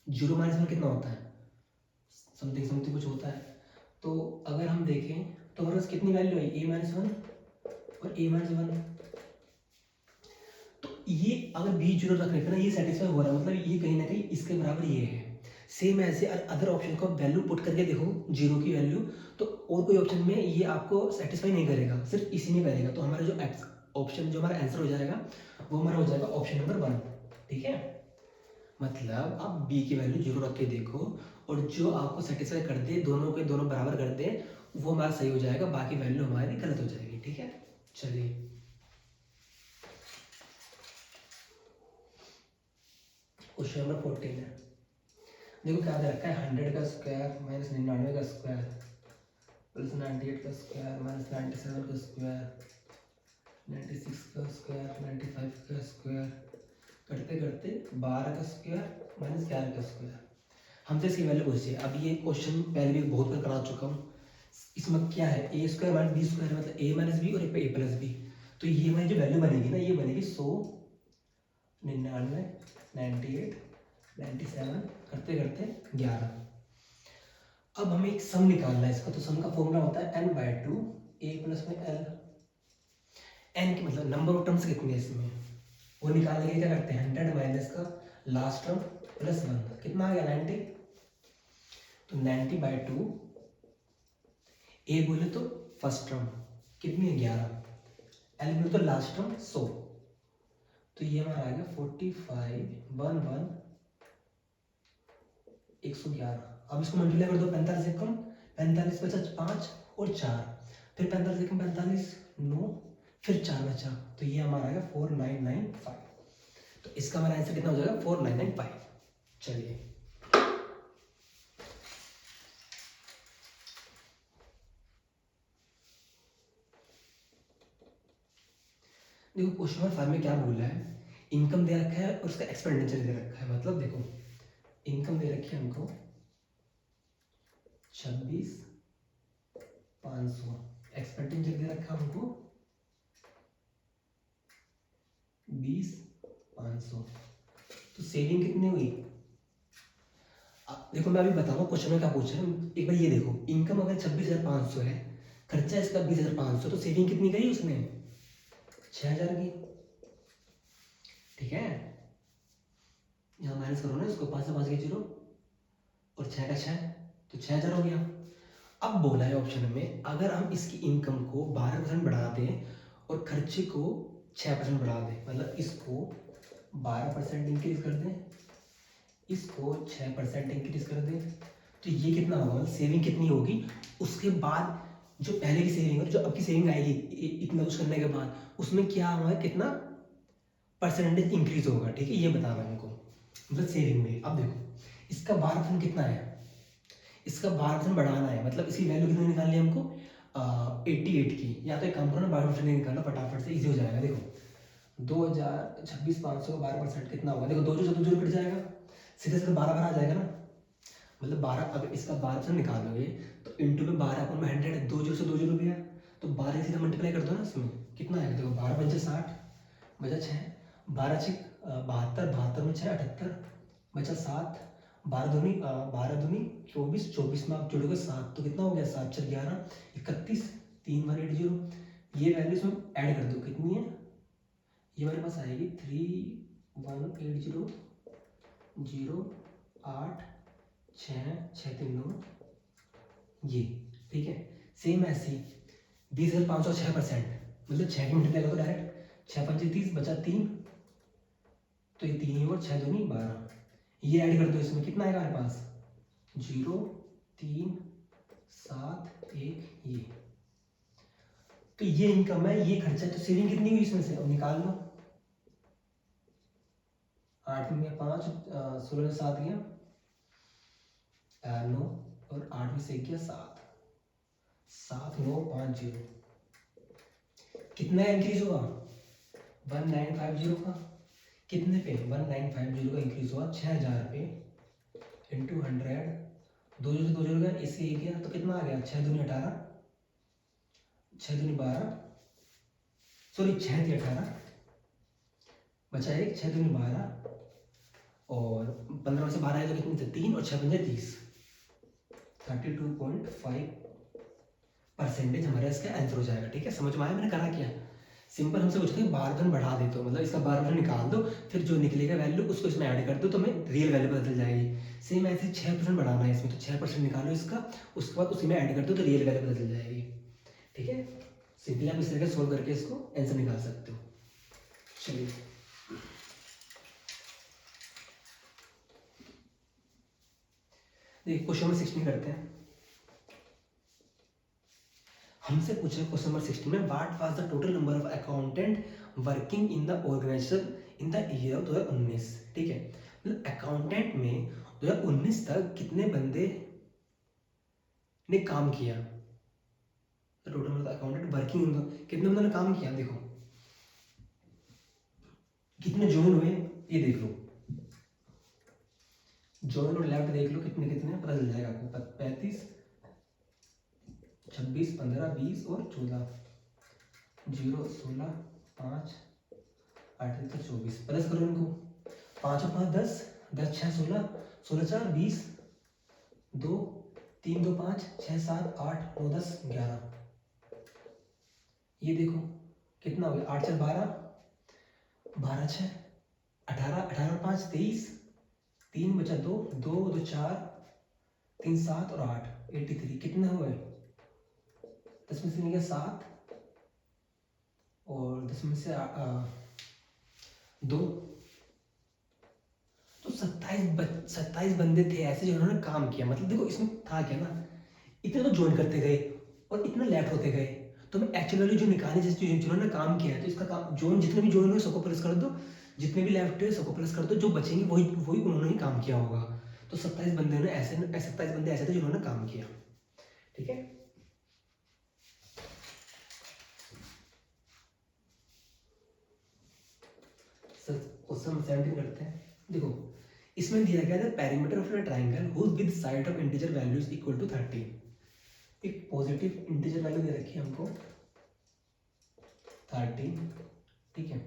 जीरो माइनस में कितना होता है, समथिंग समथिंग कुछ होता है। तो अगर हम देखें तो हमारे पास कितनी वैल्यू है ए माइनस 1 और ए माइनस 1। तो ये अगर बी जीरो रखने पर ना ये सेटिस्फाई हो रहा है, मतलब ये कहीं ना कहीं इसके बराबर ये है। सेम ऐसे अदर ऑप्शन को वैल्यू पुट करके देखो जीरो की वैल्यू, तो और कोई ऑप्शन में ये आपको सेटिस्फाई नहीं करेगा, सिर्फ इसी में करेगा। तो हमारा जो ऑप्शन जो हमारा आंसर हो जाएगा वो हमारा हो जाएगा ऑप्शन नंबर 1। ठीक है, मतलब आप बी की वैल्यू जीरो रख के देखो और जो आपको सेटिस्फाई कर दे, दोनों के दोनों बराबर कर दे, वो हमारा सही हो जाएगा, बाकी वैल्यू हमारी गलत हो जाएगी। ठीक है, चलिए क्वेश्चन नंबर 14 है। देखो क्या दे रखा है 100 का स्क्वायर माइनस 99 का स्क्वायर प्लस 98 का स्क्वायर माइनस 97 का स्क्वायर 96 का स्क्वायर 95 का स्क्वायर करते करते 12 का स्क्वायर माइनस 11 का स्क्वायर। हमसे इसकी वैल्यू पूछी है। अब ये क्वेश्चन पहले भी बहुत बार करा चुका हूँ। इसमें क्या है ए स्क्वायर माइनस बी स्क्वायर मतलब ए माइनस बी और ए प्लस बी। तो ये हमारी जो वैल्यू बनेगी ना ये बनेगी 100 99 98 97 करते करते 11। अब हमें एक सम निकालना है इसका, तो सम का फॉर्मूला होता है n/2 a प्लस में l। n की मतलब नंबर ऑफ टर्म्स कितने हैं इसमें, वो निकालने के लिए क्या करते हैं 100 माइनस का लास्ट टर्म प्लस 1 कितना आ गया 90। तो 90/2 ए बोले तो फर्स्ट टर्म कितनी है 11, एल बोले तो लास्ट टर्म 100। तो ये हमारा आ गया 45 11 111। अब इसको मल्टीप्लाई कर दो 45 से कम 45 बचा 5 और 4, फिर 45 से कम 45 9 फिर 4 बचा, तो ये हमारा आ गया 4995। तो इसका हमारा आंसर कितना हो जाएगा 4995। चलिए देखो क्वेश्चन नंबर 5 में क्या बोल रहा है, इनकम दे रखा है और उसका एक्सपेंडिचर दे रखा है। मतलब देखो इनकम दे रखी है हमको 26,500, एक्सपेंडिचर दे रखा है हमको 20,500। तो सेविंग कितनी हुई, देखो मैं अभी बताऊंगा क्वेश्चन में क्या पूछा है। एक बार ये देखो इनकम अगर 26,500 है, खर्चा इसका 20,500, तो सेविंग कितनी करी उसने 6,000 की। ठीक है, यहाँ माइनस करो ना इसको, 5 से 5 के 0 और 6 का 6, तो 6,000 हो गया। अब बोला है ऑप्शन में अगर हम इसकी इनकम को 12% बढ़ा दें और खर्चे को 6% बढ़ा दें, मतलब इसको 12% इंक्रीज कर दें, इसको 6% इंक्रीज कर दें, तो ये कितना होगा, मतलब सेविंग कितनी होगी। उसके बाद जो पहले की सेविंग और जो अब की सेविंग आएगी इतना कुछ करने के बाद उसमें क्या होगा, कितना परसेंटेज इंक्रीज होगा। ठीक है, ये बताना है हमको मतलब सेविंग में। अब देखो इसका 12% कितना है, इसका 12% बढ़ाना है, मतलब इसकी वैल्यू कितनी निकालनी है हमको 88 की। या तो एक काम करो ना 12% निकालना फटाफट से, इजी हो जाएगा। देखो 26,500 का 12% कितना होगा, देखो 2 जो 2 कट जाएगा, सीधे सीधे 12 आ जाएगा ना, मतलब 12। अगर इसका 12% निकालोगे तो इंटू में 12 अपन में 100 2 जीरो से 2 जीरो भी है, तो 12 सीधा मल्टीप्लाई कर दो ना इसमें, कितना आएगा देखो 12 पंचे 60 बचा 6, 12 6 72, 72 में 6 78, बचा 7, 12 दूनी 24, में आप जोड़ोगे 7 तो कितना हो गया, 7 4 11, 31, 3180। ये वैल्यू इसमें ऐड कर दो, कितनी है, ये हमारे पास आएगी 3180 0 8 6 6 3 9, ये ठीक है। सेम ऐसे ही 20,506%, मतलब 6 की मल्टीप्लाई करो डायरेक्ट, 6 5 30, बचा 3, तो ये 3 ही और 6 दूनी 12, ये ऐड कर दो, इसमें कितना आएगा हमारे पास 0 3 7 1, ये तो ये इनकम है, ये खर्चा। तो सेविंग कितनी हुई इसमें से, अब निकाल लो। 8 में 5, 16 में 7 गया 9, और 8 में से गया 7, 7 9 5 0, कितना इंक्रीज होगा 1950 का, कितने पे 1950 का इंक्रीज हुआ 6000 पे इंटू 100, 2 0 से 2 0 गया, इससे 1 गया, तो कितना आ गया 6 दूनी 18, 6 दूनी 12, सॉरी 6 थी 18, बचा 1, 6 दूनी 12, और 15 में से 12 है तो कितनी थे 3, और 6 पंजे 30, 32.5% हमारा इसका आंसर हो जाएगा। ठीक है, समझ में आया मैंने करा क्या, सिंपल हमसे पूछते हैं बार धन बढ़ा दे, तो मतलब इसका बार धन निकाल दो, फिर जो निकलेगा वैल्यू उसको इसमें ऐड कर दो, तो हमें रियल वैल्यू पता चल जाएगी। सेम ऐसे 6% बढ़ाना है इसमें, तो 6% निकालो इसका, उसके बाद उसी में ऐड कर दो तो रियल वैल्यू पता चल जाएगी। ठीक है, सिंपली आप इस तरह से सोल्व करके इसको आंसर निकाल सकते हो। चलिए देखिए क्वेश्चन नंबर 16 करते हैं। हमसे पूछा क्वेश्चन नंबर 16 में, what was the total number of accountant working in the organisation in the year 2019। ठीक है, मतलब अकाउंटेंट में 2019 तक कितने बंदे ने काम किया, टोटल मतलब अकाउंटेंट वर्किंग इन द, कितने बंदों ने काम किया, देखो कितने ज्वाइन हुए ये देख लो, ज्वाइन और लेफ्ट देख लो कितने कितने पता चल जाएगा आपको, 35 26 15 20 और 14, 0 16 5 8 24, प्लस करो इनको, 5 और 5 10, 10 6 16, 16 4 20, 2 3 2 5 6 7 8 9 10 11, ये देखो कितना हो गया, 8 4 12, 12 6 18, 18 और 5 23, 3 बचा 2 2 2 4 3 7 और 8 83, कितने हो गए, 10 में से निकले 7, और 10 में से 2, तो 27 बंदे थे ऐसे जिन्होंने काम किया। मतलब देखो इसमें था क्या ना, इतने तो ज्वाइन करते गए और इतने लेफ्ट होते गए, तो हमें एक्चुअल वैल्यू जो निकालने जैसे जिन्होंने काम किया है, तो इसका काम ज्वाइन, जितने भी ज्वाइन हुए सबको प्लस कर दो, जितने भी लेफ्ट हुए सबको प्लस कर दो, जो बचेंगे वही वही उन्होंने ही काम किया होगा। तो 27 बंदे ने ऐसे 27 बंदे ऐसे थे जिन्होंने काम किया। ठीक है, क्वेश्चन 17 करते हैं। देखो इसमें दिया गया है perimeter of a triangle whose with side of integer value is equal to 30। एक पॉजिटिव इंटीजर वैल्यू दे रखी है हमको 30। ठीक है,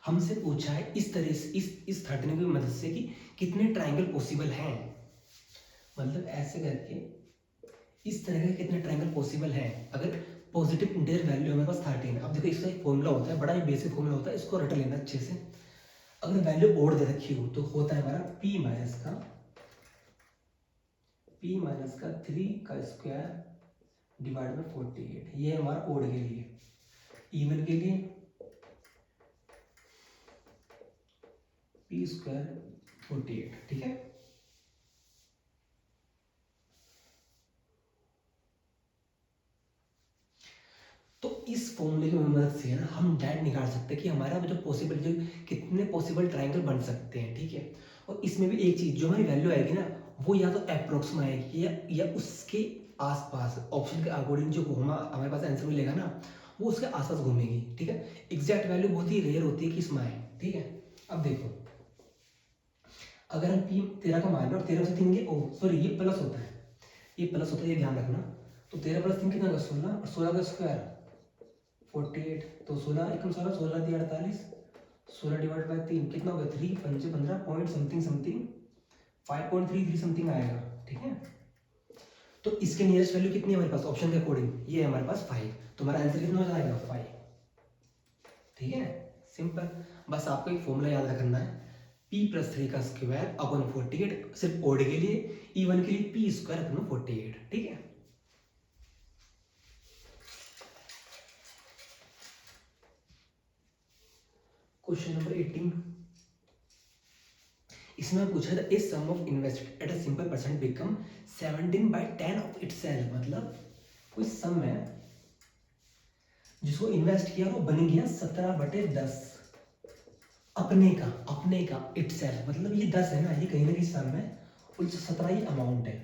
हमसे पूछा है इस तरह से इस 30 की मदद से कि कितने ट्रायंगल पॉसिबल हैं, मतलब ऐसे करके इस तरह के कितने ट्रायंगल पॉसिबल हैं अगर पॉजिटिव इंटीजर वैल्यू हमारे पास 13। अब देखो इसका एक फॉर्मूला होता है, बड़ा ही बेसिक फॉर्मूला होता है, इसको रट लेना अच्छे से। अगर वैल्यू ओड दे रखी हो तो होता है हमारा p माइनस का 3 का स्क्वायर डिवाइड बाय 48, ये हमारा ओड के लिए। इवन के लिए p स्क्वायर 48। ठीक है, तो इस फॉर्मूले की मदद से ना हम डायरेक्ट निकाल सकते हैं कि हमारा जो कितने पॉसिबल ट्रायंगल बन सकते हैं। ठीक है, और इसमें भी एक चीज जो हमारी वैल्यू आएगी ना, वो या तो अप्रोक्स में आएगी या उसके आसपास, ऑप्शन के अकॉर्डिंग जो हमारे पास आंसर मिलेगा ना, वो उसके आसपास घूमेगी। ठीक है, एग्जैक्ट वैल्यू बहुत ही रेयर होती है कि इसमें आए। ठीक है, अब देखो अगर हम 13 का मान लें और 13 से 3 सॉरी ये प्लस होता है, ये प्लस होता है, ये ध्यान रखना। तो 13 प्लस 3 कितना होगा 16, और 16 का स्क्वायर 48, तो 16 एकम 16, 16 दिया 48, 16 डिवाइड बाय 3 कितना होगा, 3 पंचे 15 पॉइंट समथिंग समथिंग 5.33 समथिंग आएगा। ठीक है, तो इसके नियरेस्ट वैल्यू कितनी है हमारे पास ऑप्शन के अकॉर्डिंग, ये है हमारे पास 5, तो हमारा आंसर कितना हो जाएगा 5। ठीक है, सिंपल। बस आपको एक फॉर्मूला याद रखना है, p+3 का स्क्वायर अपॉन 48, सिर्फ ओड के लिए, इवन के लिए p स्क्वायर अपॉन 48। ठीक है, क्वेश्चन नंबर 18, इसमें पूछा था a sum of invested at a simple percent become 17/10 of itself, मतलब कोई सम है जिसको इन्वेस्ट किया वो बन गया 17/10 अपने का इटसेल्फ, मतलब ये 10 है ना, ये कहीं ना कहीं सम है और 17 ही अमाउंट है।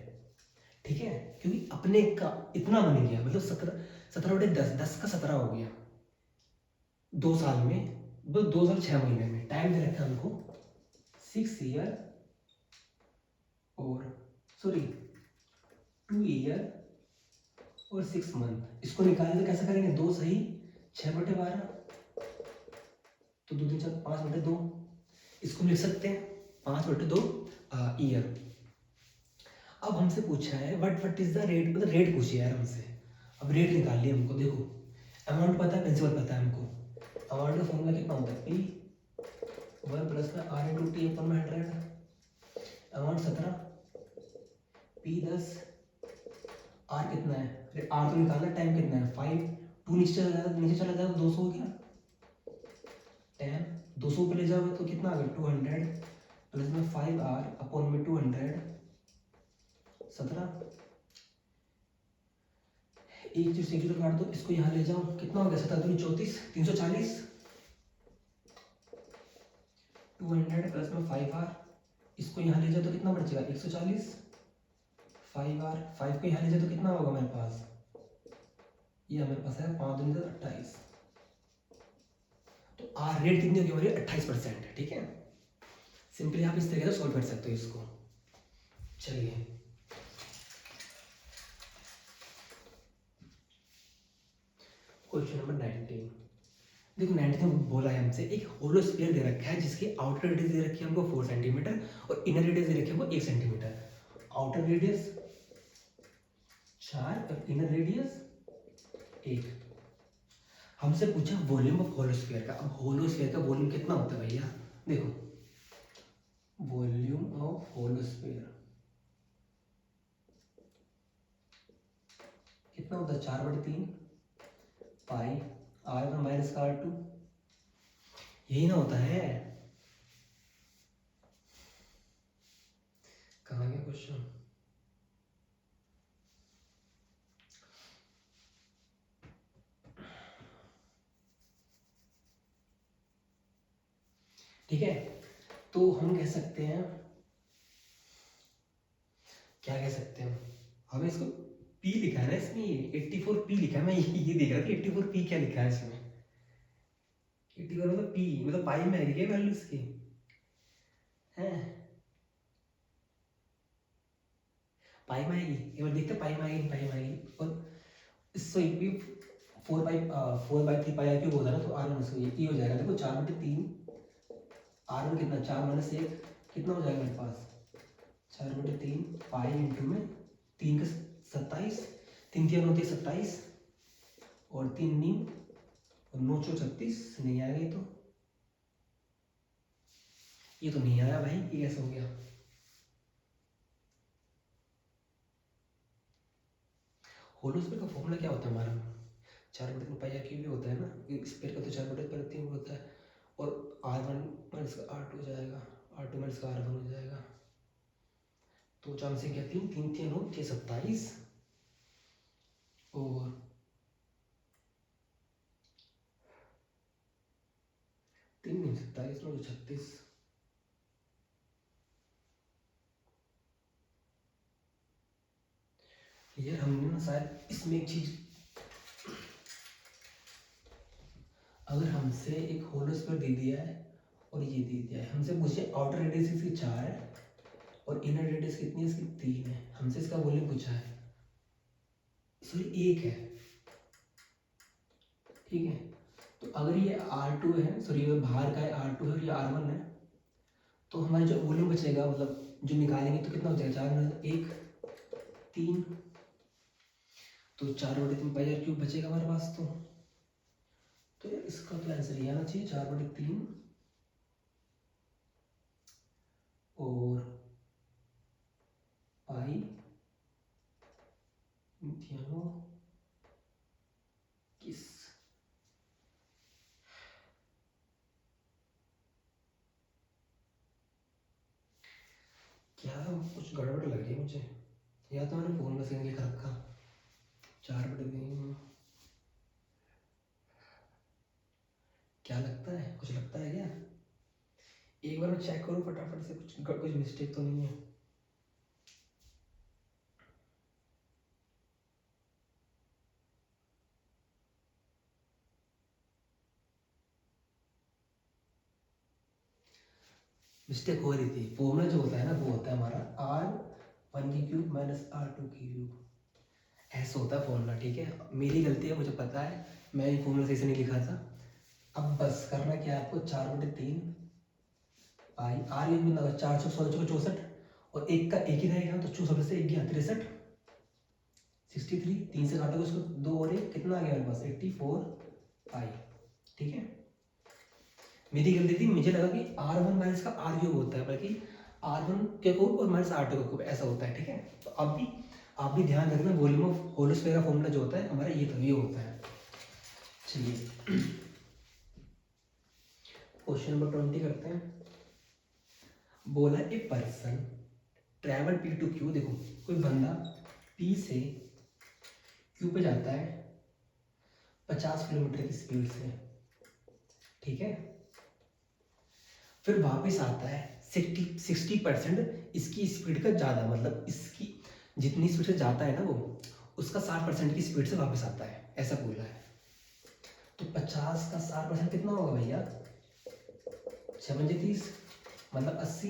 ठीक है, क्योंकि अपने का इतना बन गया, मतलब 17/10, 10 का 17 हो गया 2 साल में, बस 2 साल 6 महीने में। टाइम दे रखा है हमको 6 ईयर और सॉरी 2 ईयर और 6 मंथ। इसको निकालने तो कैसे करेंगे, 2 सही 6/12, तो 2 3 4 5/2, इसको लिख सकते हैं 5/2 ईयर। अब हमसे पूछा है व्हाट इज द रेट, मतलब रेट पूछी है यार हमसे। अब रेट निकाल लिया हमको, देखो अमाउंट पता है, प्रिंसिपल पता है हमको। अमाउंट का फॉर्मूला कितना होता है, पी 1 प्लस में आर इंटू टी अपन में 100, अमाउंट 17, पी 10, आर कितना है, आर तो निकालना, टाइम कितना है 5, 2 नीचे चला जाएगा 200 हो गया, 10 200 पे ले जाओगे तो कितना आ गया 200 प्लस में 5r अपॉन में 200 17, एक चीज से काट दो, इसको यहाँ ले जाओ, कितना हो गया 17 34 340, 200 प्लस में 5r, इसको यहाँ ले जाओ तो कितना बचेगा 140, 5r 5 को यहाँ ले जाओ तो कितना होगा मेरे पास, ये हमारे पास है 5 दूनी 28, तो आर रेट कितनी होगी हमारी 28%। ठीक है, सिंपली आप इस तरीके से सॉल्व कर सकते हो इसको। चलिए क्वेश्चन नंबर 19, देखो 19 में बोला है हमसे एक होलो स्फीयर दे रखा है जिसकी आउटर रेडियस दे रखी है हमको 4 सेंटीमीटर और इनर रेडियस दे रखी है हमको 1 सेंटीमीटर। आउटर रेडियस 4 और इनर रेडियस 1। हमसे पूछा वॉल्यूम ऑफ होलो स्फीयर का। अब होलो स्फीयर का वॉल्यूम कितना होता है भैया, देखो वॉल्यूम ऑफ होलो स्फीयर कितना होता है 4/3 पाई r1 माइनस r2, यही ना होता है। कहाँ गया क्वेश्चन, ठीक है, तो हम कह सकते हैं, क्या कह सकते हैं, हमें इसको p लिखा है ना इसमें, ये 84p लिखा है, मैं ये देख रहा था 84p क्या लिखा है इसमें, 84 मतलब p मतलब पाई में है क्या वैल्यू इसकी है, पाई में आएगी, एक बार देखते पाई में आएगी, पाई में आएगी। और इससे भी 4/3 पाई क्यूब होता है ना, तो r1 इसको ये हो जाएगा, देखो 4/3 r1 कितना 4 - 1 कितना हो जाएगा मेरे पास 4/3 पाई इंटू में 3 का 27, 3 3 होती है 27 और 3 नी और 9 चौ 36, नहीं आएगा ये तो नहीं आया भाई, ये कैसे हो गया। होलो स्फीयर का फॉर्मूला क्या होता है हमारा, 4/3 पाई क्यूब भी होता है ना, स्फीयर का तो 4/3 होता है, और r1 माइनस का r2 हो जाएगा, r2 माइनस का r1 हो जाएगा, तो 4 से क्या 3 3 3 हो 6 27 और 3 नहीं 27 9 36। यार हमने ना शायद इसमें एक चीज, अगर हमसे एक होलो स्फीयर दे दिया है और ये दे दिया है, हमसे पूछे आउटर रेडियस इसकी 4 है और इनर रेडियस कितनी है इसकी 3 है, हमसे इसका वॉल्यूम पूछा है, सॉरी 1 है, ठीक है, तो अगर ये R2 है, सॉरी ये बाहर का है R2 है और ये R1 है, तो हमारे जो वॉल्यूम बचेगा मतलब जो निकालेंगे तो कितना हो जाएगा, 4 1 3, तो 4/3 पाई आर क्यूब बचेगा हमारे पास। तो यार इसका तो आंसर ये आना चाहिए 4/3 और पाई ध्यानो किस। क्या कुछ गड़बड़ लग रही है मुझे, या तो मैंने फोन में से लिख रखा 4/3। क्या लगता है, कुछ लगता है क्या? एक बार मैं चेक करूँ फटाफट से, कुछ मिस्टेक तो नहीं है। मिस्टेक हो रही थी, फॉर्मूला जो होता है ना वो होता है हमारा R1 की क्यूब माइनस R2 की क्यूब, ऐसा होता है फॉर्मूला। ठीक है, मेरी गलती है, मुझे पता है, मैं ये फॉर्मूला सही से नहीं लिखा था। अब बस करना क्या है आपको, 4/3 पाई आर एक बिंदा 416 और एक का एक ही रहेगा, तो 64 से 1 गया 63, 63 3 से काटोगे उसको, 2 और 1 कितना आ गया मेरे पास 84 पाई। ठीक है, मेरी गलती थी, मुझे लगा कि R1 माइनस का R क्यूब होता है, बल्कि R1 के क्यूब और माइनस R2 का क्यूब ऐसा होता है। ठीक है, तो अब भी आप भी ध्यान रखना, वॉल्यूम ऑफ होल स्क्वायर का फॉर्मूला जो होता है हमारा ये होता है। चलिए क्वेश्चन नंबर 20 करते हैं। बोला a person travel P to Q, देखो कोई बंदा P से Q पे जाता है 50 किलोमीटर की स्पीड से। ठीक है, फिर वापस आता है 60% इसकी स्पीड का ज़्यादा, मतलब इसकी जितनी स्पीड से जाता है ना वो, उसका 60% की स्पीड से वापस आता है, ऐसा बोला है। तो 50 का 60% कितना होगा भैया, 6×30 मतलब 80।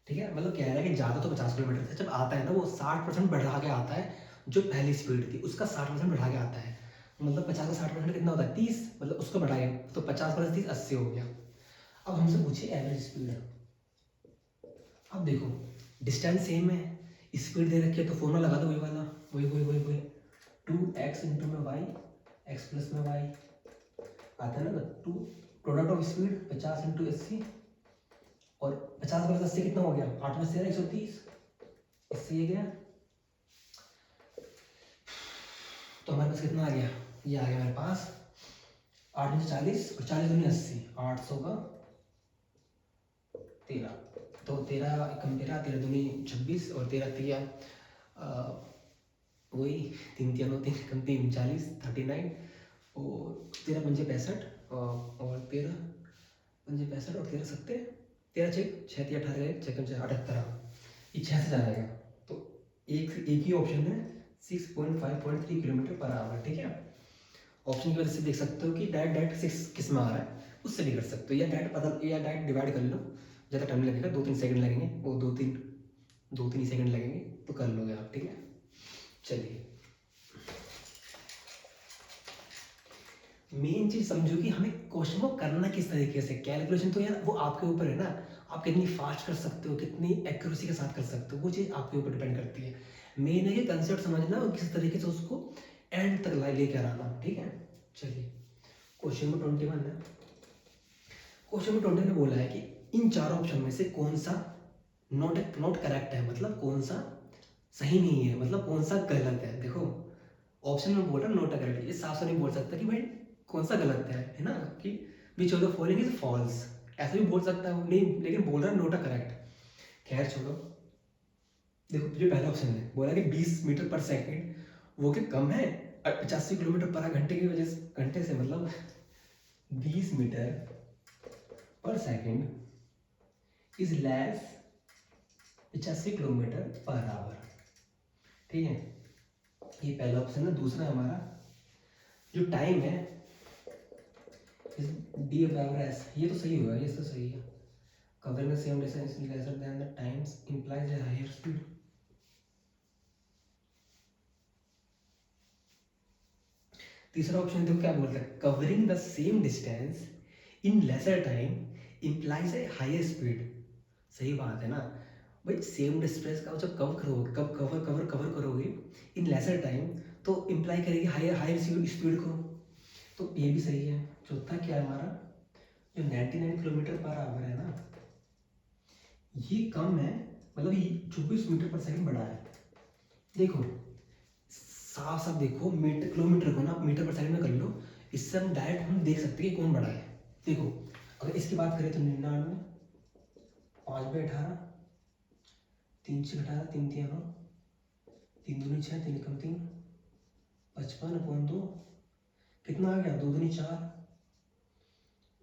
ठीक है, मतलब कह रहा है कि ज़्यादा तो 50 किलोमीटर से जब आता है ना वो 60% बढ़ा के आता है, जो पहली स्पीड थी उसका 60% बढ़ा के आता है। मतलब 50 का 60% कितना होता है 30, मतलब उसको बढ़ाए तो 50 + 30 80 हो गया। अब हमसे पूछिए एवरेज स्पीड। अब देखो डिस्टेंस सेम है, स्पीड दे रखी है, तो फॉर्मूला लगा दो वही वाला, वही 2x इंटू में वाई, एक्स प्लस में वाई आता है ना, 2 प्रोडक्ट ऑफ स्पीड 50 इंटू 80, और 50 + 80 कितना हो गया, 8 में से 130, इससे ये गया, तो हमारे पास कितना आ गया, ये आ गया हमारे पास 8 में से 40 और 40 दूनी 80, 800 का 13, तो 13 कम 13, 13 दूनी 26 और 13 तिया वही 3 3 9 3 कम 3 40 39, और 13 पंजे 65 और 13 पंजे 65 और 13 सत्ते 13 6 6 18 6 कम 78, ये 6 से जाएगा। तो एक ही ऑप्शन है 6.5.3 किलोमीटर पर आवर। ठीक है, ऑप्शन की वजह से देख सकते हो कि डायरेक्ट 6 किस में आ रहा है, उससे भी कर सकते हो, या डायरेक्ट पता, या डायरेक्ट डिवाइड कर लो, ज़्यादा टाइम लगेगा, 2-3 सेकंड लगेंगे, वो 2-3 सेकंड लगेंगे, तो कर लोगे आप। ठीक है, चलिए मेन चीज समझो कि हमें क्वेश्चन को करना किस तरीके से, कैलकुलेशन तो यार वो आपके ऊपर है ना, आप कितनी फास्ट कर सकते हो, कितनी एक्यूरेसी के साथ कर सकते हो, वो चीज़ आपके ऊपर डिपेंड करती है। मेन है कि कंसेप्ट समझना और किस तरीके से उसको एंड तक लेकर आना। ठीक है, चलिए क्वेश्चन नंबर 21 है। क्वेश्चन नंबर 20 ने बोला है कि इन चारों ऑप्शन में से कौन सा नॉट नॉट करेक्ट है, मतलब कौन सा सही नहीं है, मतलब कौन सा गलत है। देखो ऑप्शन में बोल रहा है नॉट करेक्ट, ये साफ साफ नहीं बोल सकता कि भाई कौन सा गलत है ना, कि which of the following is false, ऐसा भी बोल सकता है वो नहीं, लेकिन बोल रहा है नॉट करेक्ट। खैर छोड़ो, देखो जो पहला ऑप्शन है बोला कि 20 मीटर पर सेकंड, वो क्या कम है 85 किलोमीटर पर घंटे की वजह से, घंटे से मतलब 20 मीटर पर second is less 85 kilometre per hour. ठीक है, ये पहला ऑप्शन है। दूसरा हमारा जो टाइम है डी बराबर एस, ये तो सही होगा, ये तो सही है, covering the same distance is lesser than the times implies a higher speed। तीसरा ऑप्शन देखो क्या बोलता है, covering the same distance in lesser time implies a higher speed. सही बात है ना भाई, सेम डिस्टेंस का जब कवर करोगे, कब कवर करोगे इन लेसर टाइम, तो इम्प्लाई करेगी हायर हायर स्पीड को। तो ये भी सही है। चौथा क्या है हमारा, जो 99 किलोमीटर पर आवर है ना, ये कम है, मतलब ये 24 मीटर पर सेकंड बढ़ा है। देखो साफ साफ देखो, मीटर किलोमीटर को ना मीटर पर सेकंड में कर लो, इससे हम डायरेक्ट हम देख सकते हैं कि कौन बड़ा है। देखो अगर इसकी बात करें तो 99, 5/18, 3/18, 3×3 3×2 6, 3×3 55/2, कितना आ गया, 2×2 4,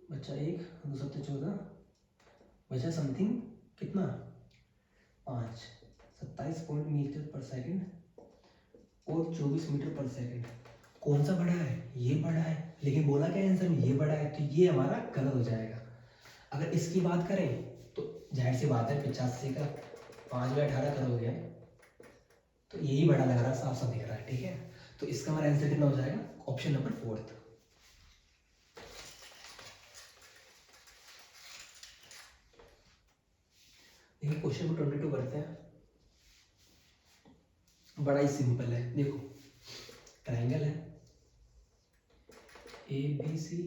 बचा 1, 2×7 14, बचा समथिंग कितना 5, 27 मीटर पर सेकंड और 24 मीटर पर सेकंड। कौन सा बड़ा है, ये बड़ा है, लेकिन बोला क्या आंसर में, ये बड़ा है, तो ये हमारा गलत हो जाएगा। अगर इसकी बात करें तो जाहिर सी बात है 85 का 5/18 करोगे तो यही बड़ा लग रहा है, साफ साफ दिख रहा है, ठीक है। तो इसका हमारा आंसर कितना हो जाएगा, ऑप्शन नंबर 4। देखिए क्वेश्चन नंबर 22 करते हैं, बड़ा ही सिंपल है। देखो ट्राइंगल है A B C,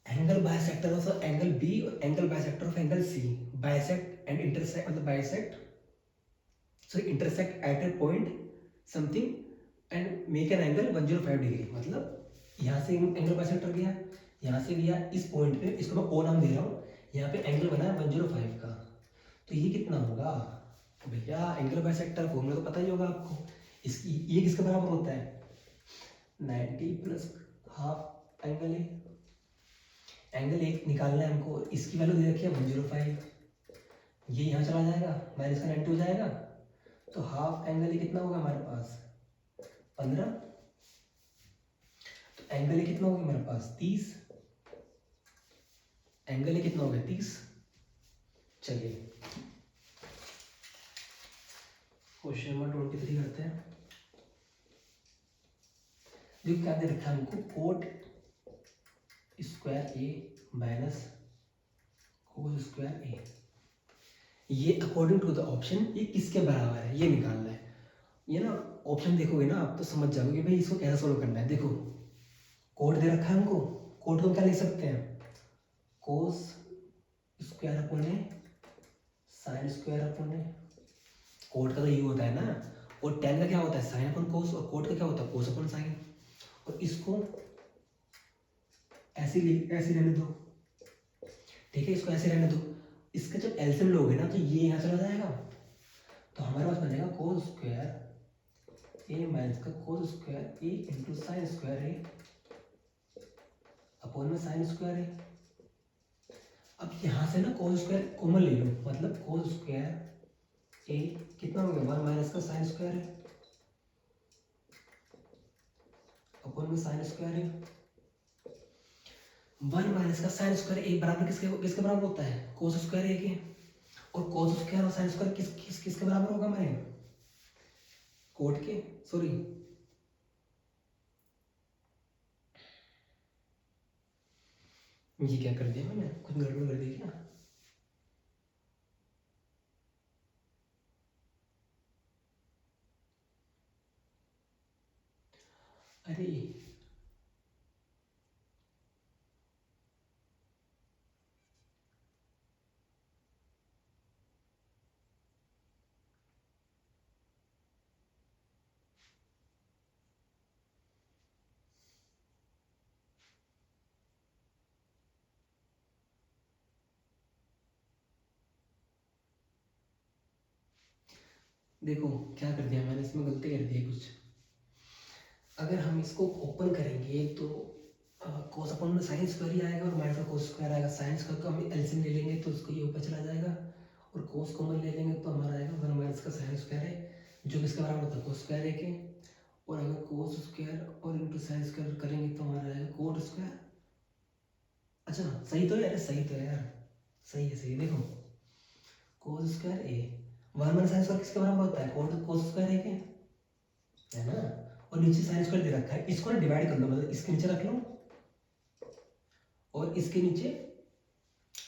angle bisector of angle B और angle bisector of angle C, bisect and intersect, मतलब bisect sorry intersect at a point something and make an angle 105 degree. मतलब यहाँ से एंगल बाइसेक्टर गया, यहाँ से गया इस पॉइंट पे, इसको मैं ओ नाम दे रहा हूँ, यहाँ पे एंगल बना है 105 का। तो ये कितना होगा भैया, एंगल बाइसेक्टर फॉर्मूला तो पता ही होगा आपको। इसकी ये किसके बराबर होता है, 90 plus half angle A. Angle एक निकालना है हमको, इसकी वैल्यू दे रखी है 105, ये यहाँ चला जाएगा, माइनस का 90 हो जाएगा, तो हाफ एंगल कितना होगा हमारे पास 15, तो एंगल कितना होगा हमारे पास 30, एंगल कितना होगा 30। चलिए क्वेश्चन नंबर 23 करते हैं। देखो क्या दे रखा है हमको, कोट स्क्वायर ए माइनस कोस स्क्वायर ए, ये अकॉर्डिंग टू द ऑप्शन ये किसके बराबर है ये निकालना है। ये ना ऑप्शन देखोगे ना आप तो समझ जाओगे कि भाई इसको कैसे सोल्व करना है। देखो कोट दे रखा है हमको, कोट को क्या लिख सकते हैं, कोस स्क्वायर अपॉन ए साइन स्क्वायर अपॉन ए। कोट का तो ये होता है ना, और टेन का क्या होता है साइन अपॉन कोस, और कोट का क्या होता है कोस अपॉन साइन। और इसको ऐसे रहने दो, ठीक है, इसको ऐसे रहने दो। इसका जब एलसीएम लोगे ना तो ये यहाँ चला जाएगा, तो हमारे पास बनेगा कोस स्क्वायर ए माइनस का कोस स्क्वायर ए इंटू साइन स्क्वायर ए अपॉन में साइन स्क्वायर ए। अब यहाँ से ना कोस स्क्वायर कॉमन ले लो, मतलब कोस स्क्वायर ए कितना हो गया 1 माइनस का साइन स्क्वायर ए अपॉन में साइन स्क्वायर ए। 1 माइनस का साइन स्क्वायर ए बराबर किसके किसके बराबर होता है, कोस स्क्वायर ए के। और कोस स्क्वायर और साइन स्क्वायर किसके बराबर होगा हमारे, कोट के, सॉरी ये क्या कर दिया मैंने, कुछ गड़बड़ कर दी क्या। अरे देखो क्या कर दिया मैंने, इसमें गलती कर दी है कुछ। अगर हम इसको ओपन करेंगे तो कोस अपन में साइन स्क्वायर ही आएगा और माइनस का कोस स्क्वायर आएगा। साइन स्क्वायर को हम एलसीएम ले लेंगे तो उसको ये ऊपर चला जाएगा, और कोस कॉमन ले लेंगे तो हमारा आएगा 1 माइनस का साइन स्क्वायर है, जो किसके बराबर होता है कोस स्क्वायर है के। और अगर कोस स्क्वायर और इंटू साइन स्क्वायर करेंगे तो हमारा आएगा कोट स्क्वायर। अच्छा सही तो है, अरे सही तो है यार, सही है सही है। देखो कोस स्क्वायर ए 1 माइनस साइन स्क्वायर किसके बराबर होता है, कोट कोस स्क्वायर है के, है ना। और नीचे साइन स्क्वायर दे रखा है, इसको ना डिवाइड कर लो, मतलब इसके नीचे रख लो और इसके नीचे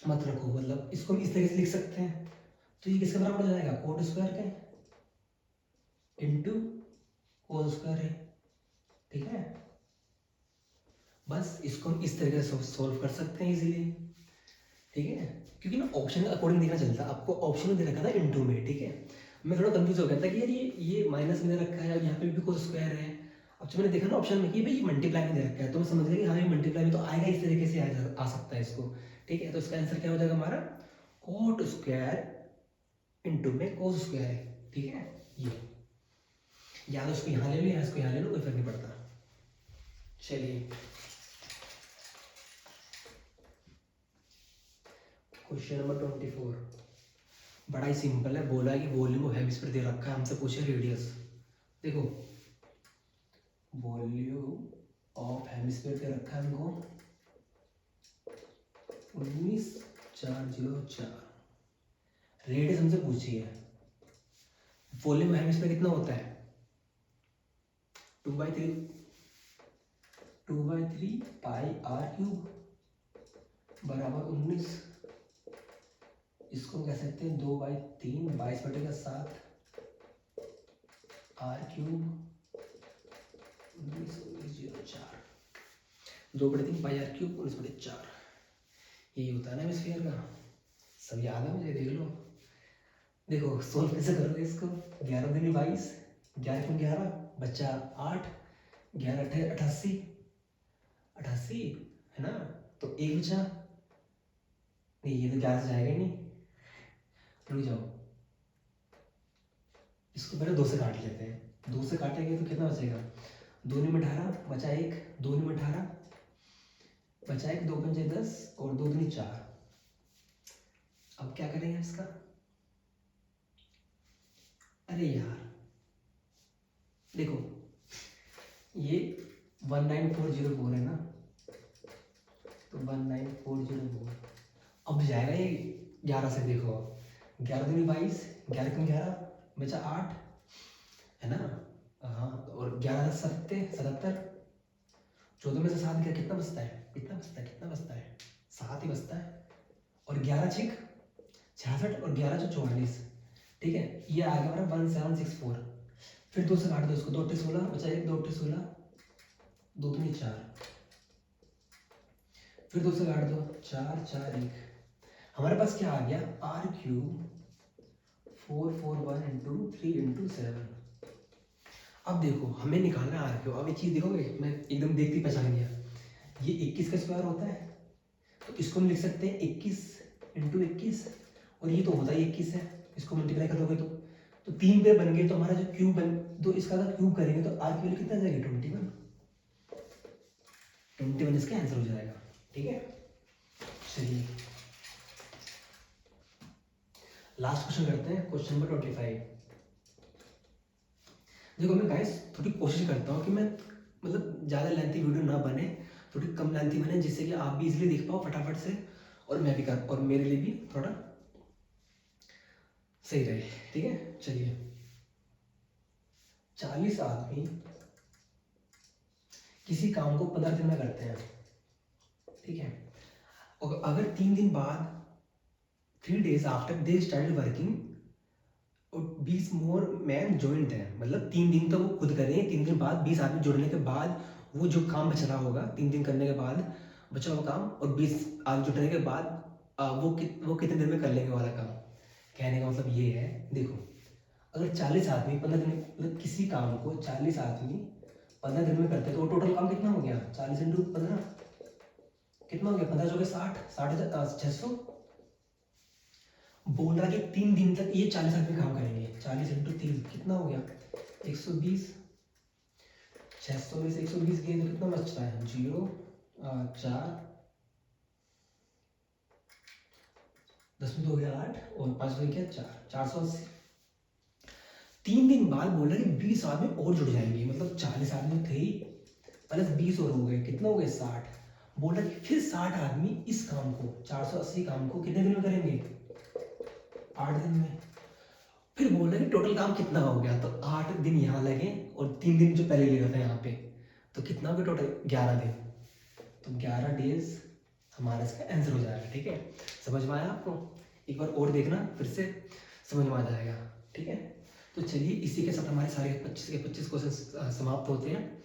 मत रखो, मतलब इसको इस तरीके से लिख सकते हैं। तो ये किसके बराबर हो जाएगा, कोट स्क्वायर के इंटू कोस स्क्वायर है, ठीक है। बस इसको हम इस तरीके से सोल्व कर सकते हैं इजीली, ठीक है। क्योंकि ना ऑप्शन अकॉर्डिंग देखना चलता है, आपको ऑप्शन में दे रखा था इनटू में, ठीक है। मैं थोड़ा कंफ्यूज हो गया था कि यार ये माइनस में दे रखा है और यहाँ पे भी कोस स्क्वायर है। अब जब मैंने देखा ना ऑप्शन में कि भाई ये मल्टीप्लाई में दे रखा है, तो मैं समझ गया कि हाँ ये मल्टीप्लाई में तो आएगा, इस तरीके से आ सकता है इसको, ठीक है। तो इसका आंसर क्या हो जाएगा हमारा, कोट स्क्वायर इंटू में कोस स्क्वायर है, ठीक है। ये या तो उसको यहाँ ले लो या इसको यहाँ ले लो, कोई फर्क नहीं पड़ता। चलिए क्वेश्चन नंबर 24, बड़ा ही सिंपल है। बोला है कि वॉल्यूम ऑफ हेमिस्फीयर दे रखा है, हमसे पूछे रेडियस। देखो वॉल्यूम ऑफ हेमिस्फीयर दे रखा है हमको 19,404। रेडियस हमसे पूछी है। वॉल्यूम ऑफ हेमिस्फीयर कितना होता है, 2/3 पाई आर क्यूब बराबर 19। इसको कह सकते हैं 2/3 22/7 r cube 19,4। 2/3 pi r cube 19/4, यही होता है ना हेमिस्फीयर का। सब याद है मुझे, देख लो। देखो सोल्व कैसे करोगे इसको, 11 दूनी 22, 11 क्यों 11 बच्चा 8, 11 8 88 88 है ना। तो एक बचा नहीं, ये तो 11 से जाएगा ही नहीं। रुक जाओ, इसको पहले 2 से काट लेते हैं। 2 से काटेंगे तो कितना बचेगा, 2 में 18 बचा 1, 2 में 18 बचा 1, 2 पंजे 10 और 2 दूनी 4। अब क्या करेंगे इसका, अरे यार देखो ये 19404 है ना, तो 19404 अब जाएगा ये 11 से। देखो 11 दूनी 22, 11 कम 11 बचा 8 है ना। हाँ और 11 77, 14 में से 7 गया, कितना बचता है, कितना बचता है, कितना बचता है, 7 ही बचता है। और 11 6 66 और 11 44, ठीक है। ये आ गया हमारा 1764। फिर 2 से काट दो इसको, 2 8 16 बचा 1, 2 8 16 2 दूनी 4, फिर 2 से काट दो 4 4 1। हमारे पास क्या आ गया, आर क्यूब 441 इंटू 3 इंटू 7। अब देखो हमें निकालना है आर क्यूब। अब एक चीज देखोगे, मैं एकदम देखती पहचान गया, ये 21 का स्क्वायर होता है, तो इसको हम लिख सकते हैं 21 इंटू 21, और ये तो होता ही 21 है। इसको मल्टीप्लाई करोगे तो 3 पे बन गए, तो हमारा जो क्यूब बन, तो इसका अगर क्यूब करेंगे तो आर क्यूब कितना जाएगा, 21 इसका आंसर हो जाएगा, ठीक है। चलिए लास्ट क्वेश्चन करते हैं, क्वेश्चन नंबर 25। देखो मैं गाइस थोड़ी कोशिश करता हूँ कि मैं मतलब ज़्यादा लेंथी वीडियो ना बने, थोड़ी कम लेंथी बने, जिससे कि आप भी इजीली देख पाओ फटाफट से, और मैं भी कर, और मेरे लिए भी थोड़ा सही रहे, ठीक है। चलिए 40 आदमी किसी काम को 15 दिन में करते हैं, ठीक है। और अगर 3 दिन बाद 3 days after they started working और 20 मोर मैन ज्वाइंट है, मतलब 3 दिन तो वो खुद करें, 3 दिन बाद 20 आदमी जुड़ने के बाद वो जो काम बच रहा होगा 3 दिन करने के बाद बचा हुआ काम, और 20 आदमी जुड़ने के बाद वो कितने दिन में कर लेंगे वाला काम। कहने का मतलब ये है, देखो अगर 40 आदमी 15 दिन में, मतलब किसी काम को 40 आदमी 15 दिन में करते हैं, तो टोटल काम कितना हो गया, 40 इंटू 15 कितना हो गया, 15 जो 60 600। बोल रहा कि 3 दिन तक ये 40 आदमी काम करेंगे, 40 इंटू 3 कितना हो गया, 120। 600 में से 120 गए तो कितना बचता है, 0 4 10 में 2 हो गया 8 और 5 हो गया 4, 480। 3 दिन बाद बोल रहा है कि 20 आदमी और जुड़ जाएंगे, मतलब 40 आदमी थे ही, प्लस 20 और हो गए, कितना हो गए 60। बोल रहा है कि फिर 60 आदमी इस काम को 480 काम को कितने दिन में करेंगे, 8 दिन में। फिर बोल रहे हैं टोटल काम कितना हो गया, तो 8 दिन यहाँ लगे और 3 दिन जो पहले लिया था यहाँ पे, तो कितना हो गया टोटल 11 दिन। तो 11 डेज हमारा इसका आंसर हो जाएगा। ठीक है, समझ में आया आपको? एक बार और देखना, फिर से समझ में आ जाएगा। ठीक है, तो चलिए इसी के साथ हमारे सारे 25 के 25 क्वेश्चन समाप्त होते हैं।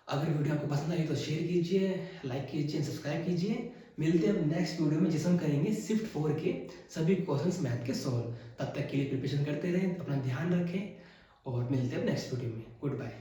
अगर वीडियो आपको पसंद आई तो शेयर कीजिए, लाइक कीजिए, सब्सक्राइब कीजिए। मिलते हैं नेक्स्ट वीडियो में, जिसमें हम करेंगे शिफ्ट 4 के सभी क्वेश्चंस मैथ के सॉल्व। तब तक के लिए प्रिपरेशन करते रहें, अपना ध्यान रखें और मिलते हैं नेक्स्ट वीडियो में। Good bye.